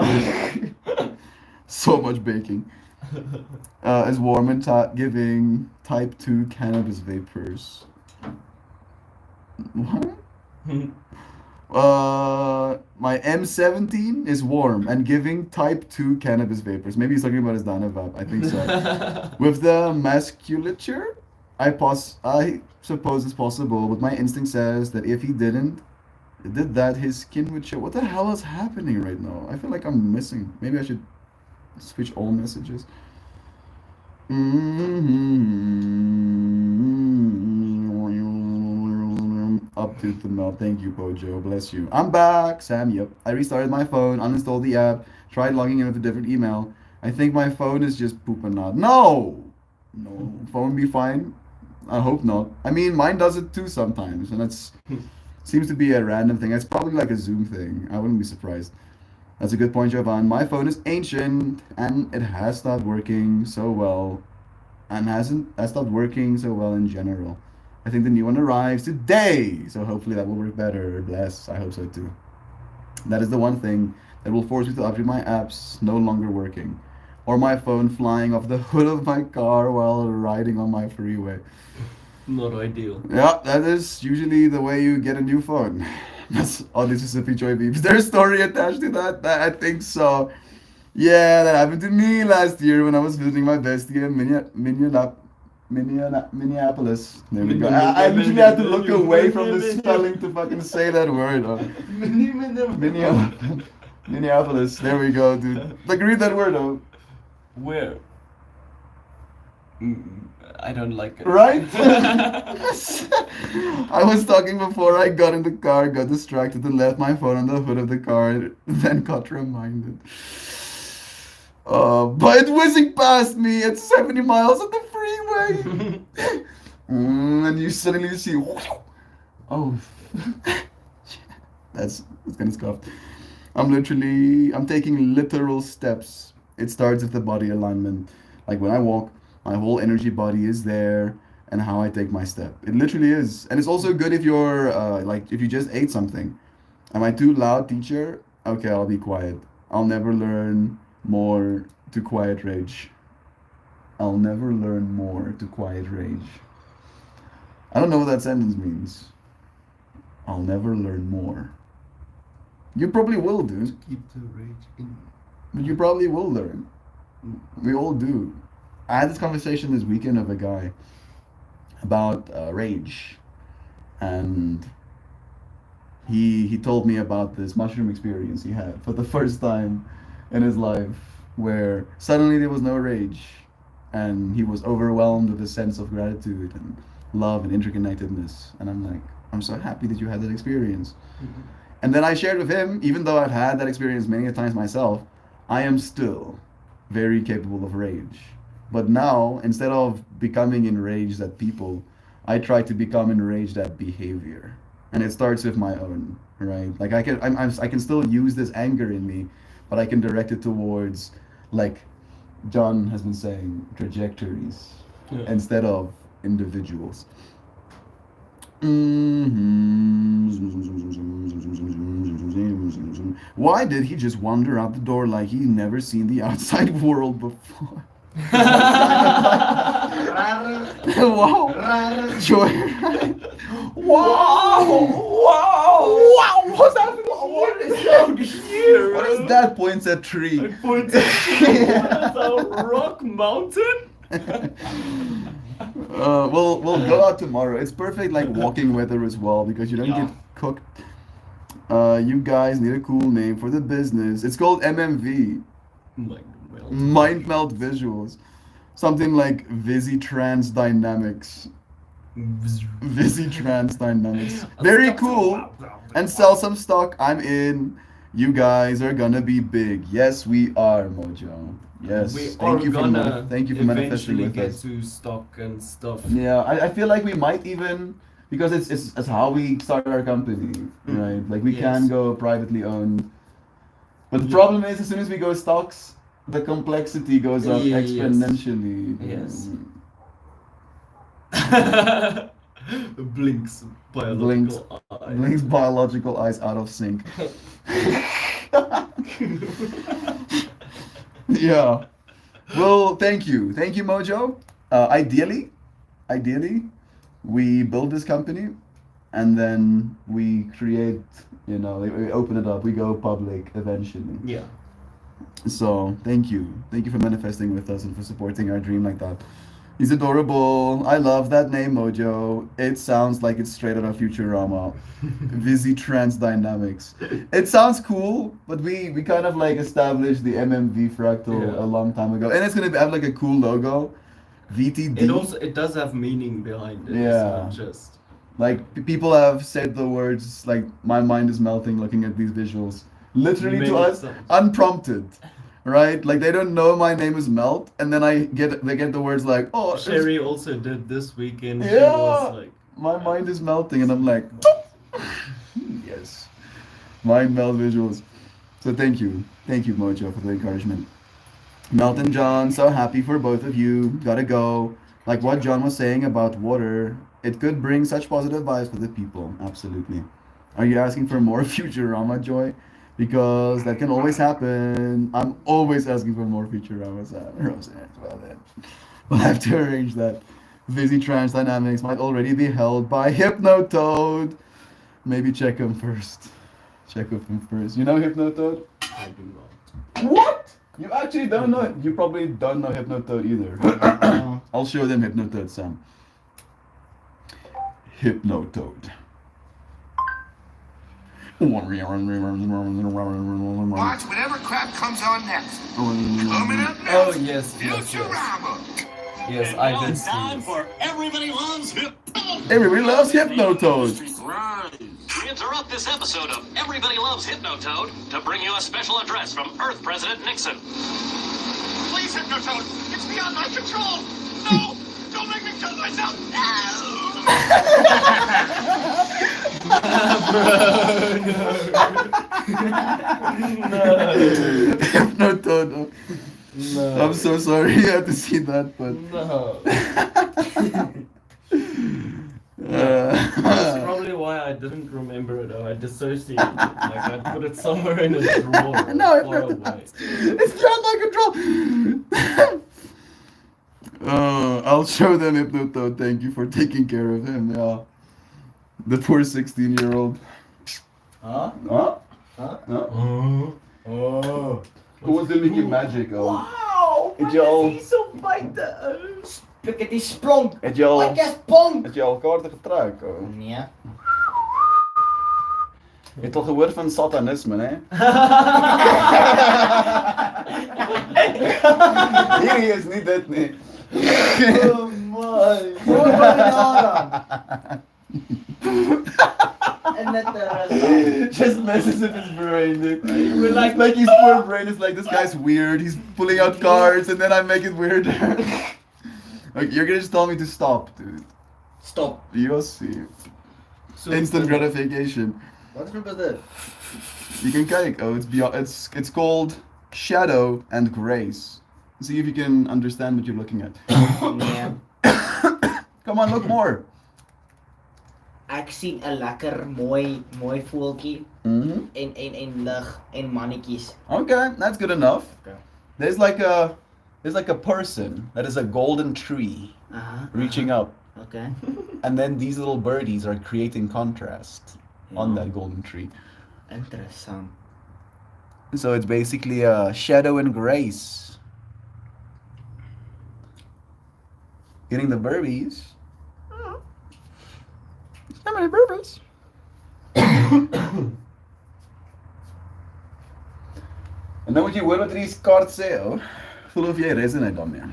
So much baking. Is warm and giving type 2 cannabis vapors. What? My M17 is warm and giving type 2 cannabis vapors. Maybe he's talking about his Dynavap. I think so. With the musculature, I suppose it's possible, but my instinct says that if he did that, his skin would show. What the hell is happening right now? I feel like I'm missing. Maybe I should switch all messages. Up to the mouth. Thank you, Pojo. Bless you. I'm back, Sam. Yep. I restarted my phone, uninstalled the app, tried logging in with a different email. I think my phone is just pooping out. No, phone be fine. I hope not. I mean, mine does it too sometimes, and that's seems to be a random thing. It's probably like a Zoom thing. I wouldn't be surprised. That's a good point, Jovan. My phone is ancient, and it has stopped working so well, and has stopped working so well in general. I think the new one arrives today, so hopefully that will work better. Bless, I hope so too. That is the one thing that will force me to update my apps no longer working, or my phone flying off the hood of my car while riding on my freeway. Not ideal. Yeah, that is usually the way you get a new phone. That's on Mississippi Joy Beeps. Is there a story attached to that? I think so. Yeah, that happened to me last year when I was visiting my bestie in Minneapolis. There we go. I literally had to look away from the spelling to fucking say that word. Minneapolis. There we go, dude. Like, read that word, though. Where? I don't like it. Right? I was talking before I got in the car, got distracted, and left my phone on the hood of the car, then got reminded. But it whizzing past me at 70 miles on the freeway. And you suddenly see, oh, that's gonna scuff. I'm taking literal steps. It starts with the body alignment. Like when I walk, my whole energy body is there, and how I take my step. It literally is. And it's also good if you're, if you just ate something. Am I too loud, teacher? Okay, I'll be quiet. I'll never learn more to quiet rage. I'll never learn more to quiet rage. I don't know what that sentence means. I'll never learn more. You probably will, dude. Keep the rage in. But you probably will learn. We all do. I had this conversation this weekend with a guy about rage, and he told me about this mushroom experience he had for the first time in his life, where suddenly there was no rage, and he was overwhelmed with a sense of gratitude and love and interconnectedness. And I'm like, I'm so happy that you had that experience. Mm-hmm. And then I shared with him, even though I've had that experience many times myself, I am still very capable of rage. But now, instead of becoming enraged at people, I try to become enraged at behavior. And it starts with my own, right? Like I can still use this anger in me, but I can direct it towards, like John has been saying, trajectories instead of individuals. Why did he just wander out the door like he'd never seen the outside world before? Wow. Joy. Wow. What's happening? What is down here? What is that? Points at tree. I point at tree. What is a rock mountain? We'll go out tomorrow. It's perfect like walking weather as well because you don't get cooked. You guys need a cool name for the business. It's called MMV. Mind Melt Visuals. Something like Visitrans Dynamics. Visitrans Dynamics. Very cool. And sell some stock. I'm in. You guys are gonna be big. Yes, we are, Mojo. Yes. Thank you for manifesting with get us. to stock and stuff. Yeah, I feel like we might even, because it's how we started our company, right? Like we can go privately owned. But the problem is, as soon as we go stocks, the complexity goes up exponentially. Yes. Blinks biological eyes out of sync. Yeah. Well, thank you, Mojo. Ideally, we build this company, and then we create. We open it up. We go public eventually. Yeah. So thank you for manifesting with us and for supporting our dream like that. He's adorable. I love that name, Mojo. It sounds like it's straight out of Futurama. Visitrans Dynamics. It sounds cool, but we kind of like established the MMV fractal a long time ago, and it's gonna have like a cool logo. VTD. It does have meaning behind it. Yeah. It's not just like people have said the words like my mind is melting looking at these visuals. Literally to us, unprompted. Right? Like they don't know my name is Melt, and then they get the words like, oh, Sherry also did this weekend. Yeah. She was like, my mind is melting, and I'm like, yes, mind melt visuals. So thank you, Mojo, for the encouragement. Melt and John, so happy for both of you. Gotta go. Like what John was saying about water, It could bring such positive vibes for the people. Absolutely. Are you asking for more Futurama, Joy? Because that can always happen. I'm always asking for more Futurama, Roseanne. Well then, we'll have to arrange that. Visi Trans Dynamics might already be held by Hypnotoad. Maybe check him first. Check with him first. You know Hypnotoad? I do not. What? You actually don't know it. You probably don't know Hypnotoad either. I'll show them Hypnotoad, Sam. Hypnotoad. Watch whatever crap comes on next. Coming up next. Oh yes, yes, yes. Futurama. Yes, And I now did it's see time this. for Everybody Loves Hip. Everybody loves Hypnotoad. We interrupt this episode of Everybody Loves Hypnotoad to bring you a special address from Earth President Nixon. Please, Hypnotoad. It's beyond my control. No! Don't make me kill myself. Hypnotoad. No. I'm so sorry you had to see that, but. No. That's Uh, probably why I didn't remember it, or I dissociated it. Like I put it somewhere in a drawer No, far no, away. it's beyond my control. I'll show them Hypnotoad. Thank you for taking care of him. Yeah, the poor 16-year-old. Huh? Huh? Huh? Oh. Oh. Who was doing Mickey Magic? Wow! Het je al- zo buiten? Spaghetti sprong! Het je al, Like a sprong! het je al kaarten getrouwd? Nee. Je hebt al gehoord van satanisme, hè? Hier is niet dit, nee. Oh my! Wat ben En net Just messes with his brain, dude. We're like his poor brain is like, this guy's weird. He's pulling out cards, and then I make it weirder. Like, you're gonna just tell me to stop, dude. Stop. You'll see. So, Instant gratification. Wat groep is dit? You can kijk. Oh, it's beyond. It's called Shadow and Grace. See if you can understand what you're looking at. Nee. Come on, look more. Ek sien 'n lekker mooi voeltjie Mm-hmm. en lig en mannetjies. Okay, that's good enough. Okay. There's like a person that is a golden tree reaching up, Okay. and then these little birdies are creating contrast on that golden tree. Interessant. So it's basically a shadow and grace. Getting the burbies. How many burbies? En dan moet jy hoor wat hierdie kaart sê, oh. Voel of jy resonate daarmee.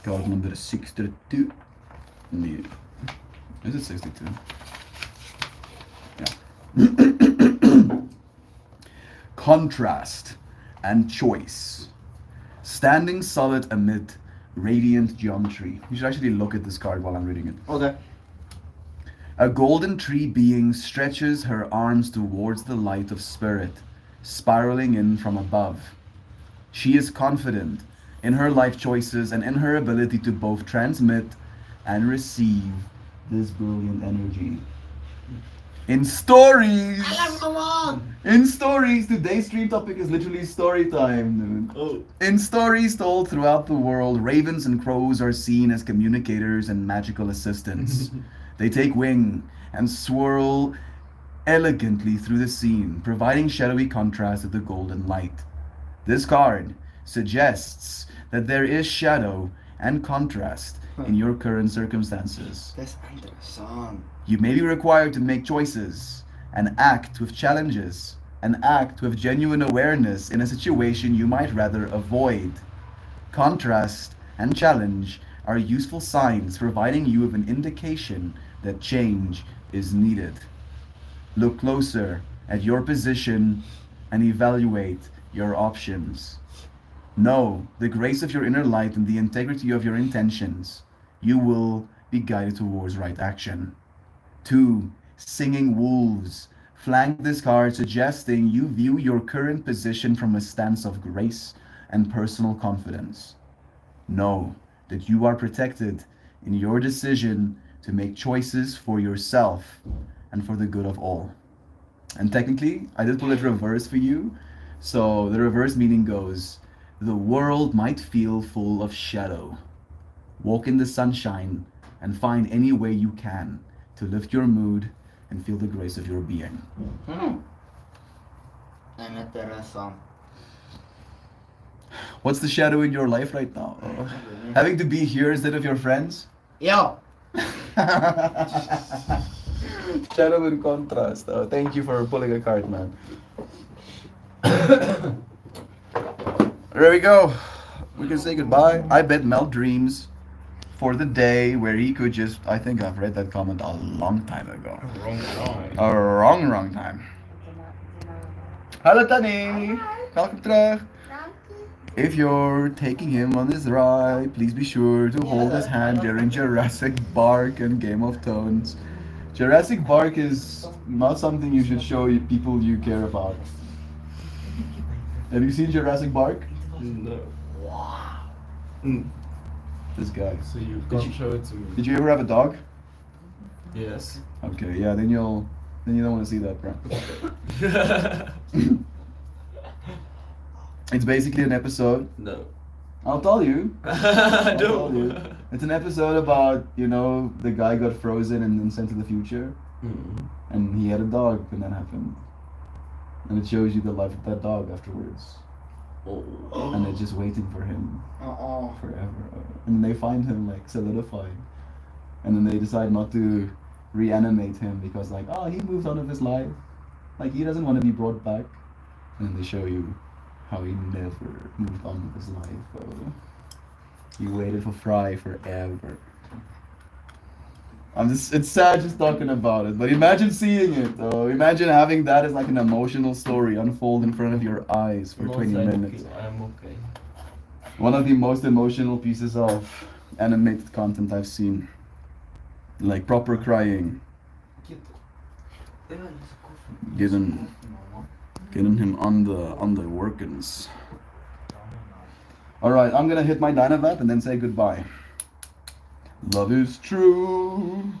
Kaart nummer 62. Nee. Is it 62? Yeah. Contrast and choice. Standing solid amid radiant geometry. You should actually look at this card while I'm reading it. Okay. A golden tree being stretches her arms towards the light of spirit, spiraling in from above. She is confident in her life choices and in her ability to both transmit and receive this brilliant energy. In stories, today's stream topic is literally story time, dude. Oh. In stories told throughout the world, ravens and crows are seen as communicators and magical assistants. They take wing and swirl elegantly through the scene, providing shadowy contrast with the golden light. This card suggests that there is shadow and contrast in your current circumstances. Dis interessant. You may be required to make choices and act with challenges and act with genuine awareness in a situation you might rather avoid. Contrast and challenge are useful signs providing you with an indication that change is needed. Look closer at your position and evaluate your options. Know the grace of your inner light and the integrity of your intentions. You will be guided towards right action. 2. Singing wolves. Flank this card suggesting you view your current position from a stance of grace and personal confidence. Know that you are protected in your decision to make choices for yourself and for the good of all. And technically, I did pull it reverse for you. So the reverse meaning goes, the world might feel full of shadow. Walk in the sunshine and find any way you can to lift your mood and feel the grace of your being. Interessant. What's the shadow in your life right now? Having to be here instead of your friends? Yo! Shadow in contrast. Thank you for pulling a card, man. There we go. We can say goodbye. I bet Mel dreams for the day where he could just. I think I've read that comment a long time ago. A wrong time. Hallo Tani! Welkom terug. If you're taking him on this ride, please be sure to hold his hand during Jurassic Park and Game of Thrones. Jurassic Park is not something you should show people you care about. Have you seen Jurassic Park? No. This guy. So you can't show it to me. Did you ever have a dog? Yes. Okay, yeah, then you don't want to see that, bro. It's basically an episode. No. I'll tell you. I I'll tell you. don't. It's an episode about, the guy got frozen and then sent to the future. And he had a dog when that happened. And it shows you the life of that dog afterwards. And they're just waiting for him forever. And they find him like solidified. And then they decide not to reanimate him because he moved on with his life. Like he doesn't want to be brought back. And then they show you how he never moved on with his life. He waited for Fry forever. It's sad just talking about it, but imagine seeing it though. Imagine having that as like an emotional story unfold in front of your eyes for 20 minutes. I'm okay. One of the most emotional pieces of animated content I've seen. Like proper crying. Getting him on the workings. Alright, I'm gonna hit my Dynavap and then say goodbye. Love is true.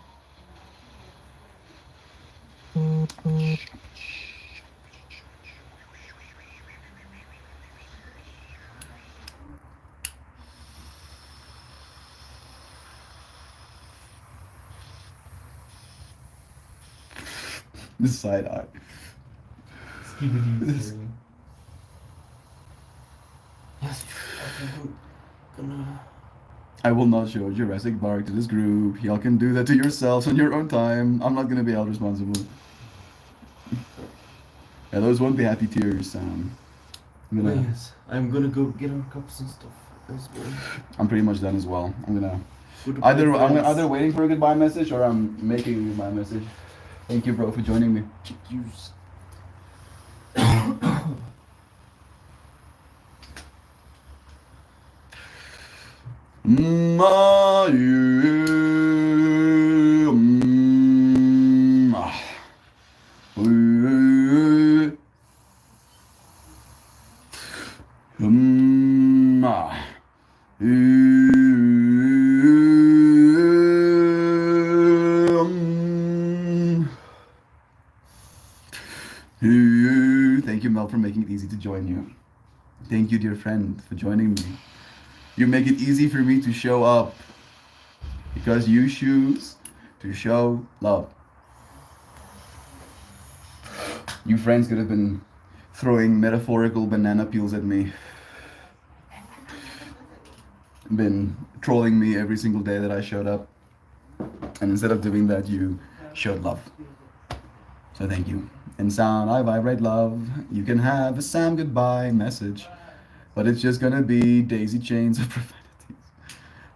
The side eye. Yes. I will not show Jurassic Park to this group. Y'all can do that to yourselves on your own time. I'm not gonna be held responsible. Yeah, those won't be happy tears, Sam. Yes. I'm gonna go get our cups and stuff. I'm pretty much done as well. I'm Goodbye, either friends. either waiting for a goodbye message or I'm making a goodbye message. Thank you, bro, for joining me. Use. Thank you, Mel, for making it easy to join you. Thank you, dear friend, for joining me. You make it easy for me to show up because you choose to show love. You friends could have been throwing metaphorical banana peels at me. Been trolling me every single day that I showed up. And instead of doing that, you showed love. So thank you. In sound, I vibrate love. You can have a Sam goodbye message, but it's just gonna be daisy chains of profanities.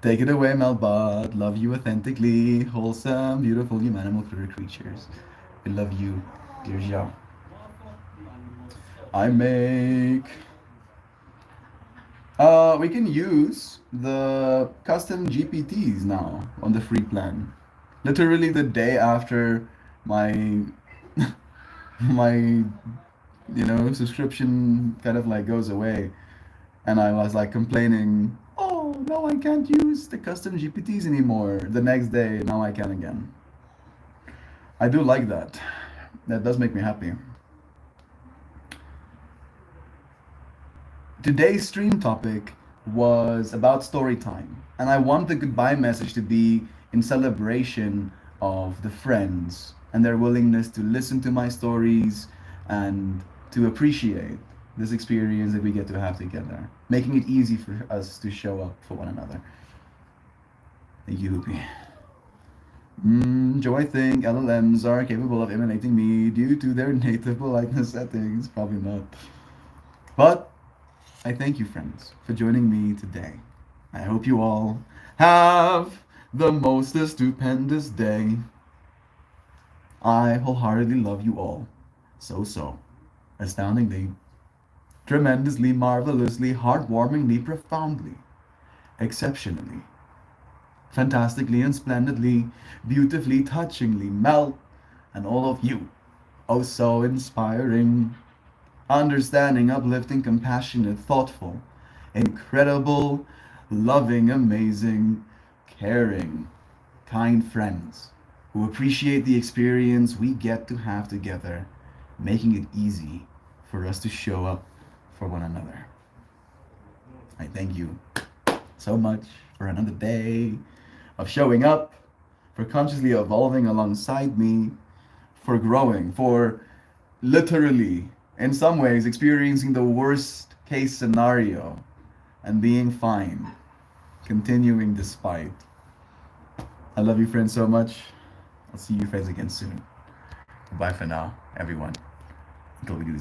Take it away, Melbot. Love you authentically. Wholesome, beautiful, humanimal creatures. We love you, dear Zhao. I make... we can use the custom GPTs now on the free plan. Literally the day after my subscription kind of like goes away, and I was like complaining, oh, no, I can't use the custom GPTs anymore. The next day, now I can again. I do like that. That does make me happy. Today's stream topic was about story time, and I want the goodbye message to be in celebration of the friends and their willingness to listen to my stories and to appreciate this experience that we get to have together, making it easy for us to show up for one another. Thank you, Hoopy. Do I think LLMs are capable of emulating me due to their native politeness settings? Probably not. But I thank you, friends, for joining me today. I hope you all have the most stupendous day. I wholeheartedly love you all. So, astoundingly, tremendously, marvelously, heartwarmingly, profoundly, exceptionally, fantastically and splendidly, beautifully, touchingly, Mel, and all of you. Oh, so inspiring, understanding, uplifting, compassionate, thoughtful, incredible, loving, amazing, caring, kind friends who appreciate the experience we get to have together, making it easy for us to show up for one another. I thank you so much for another day of showing up, for consciously evolving alongside me, for growing, for literally, in some ways, experiencing the worst case scenario and being fine, continuing despite. I love you, friends, so much. I'll see you friends again soon. Bye for now, everyone. Until we do this.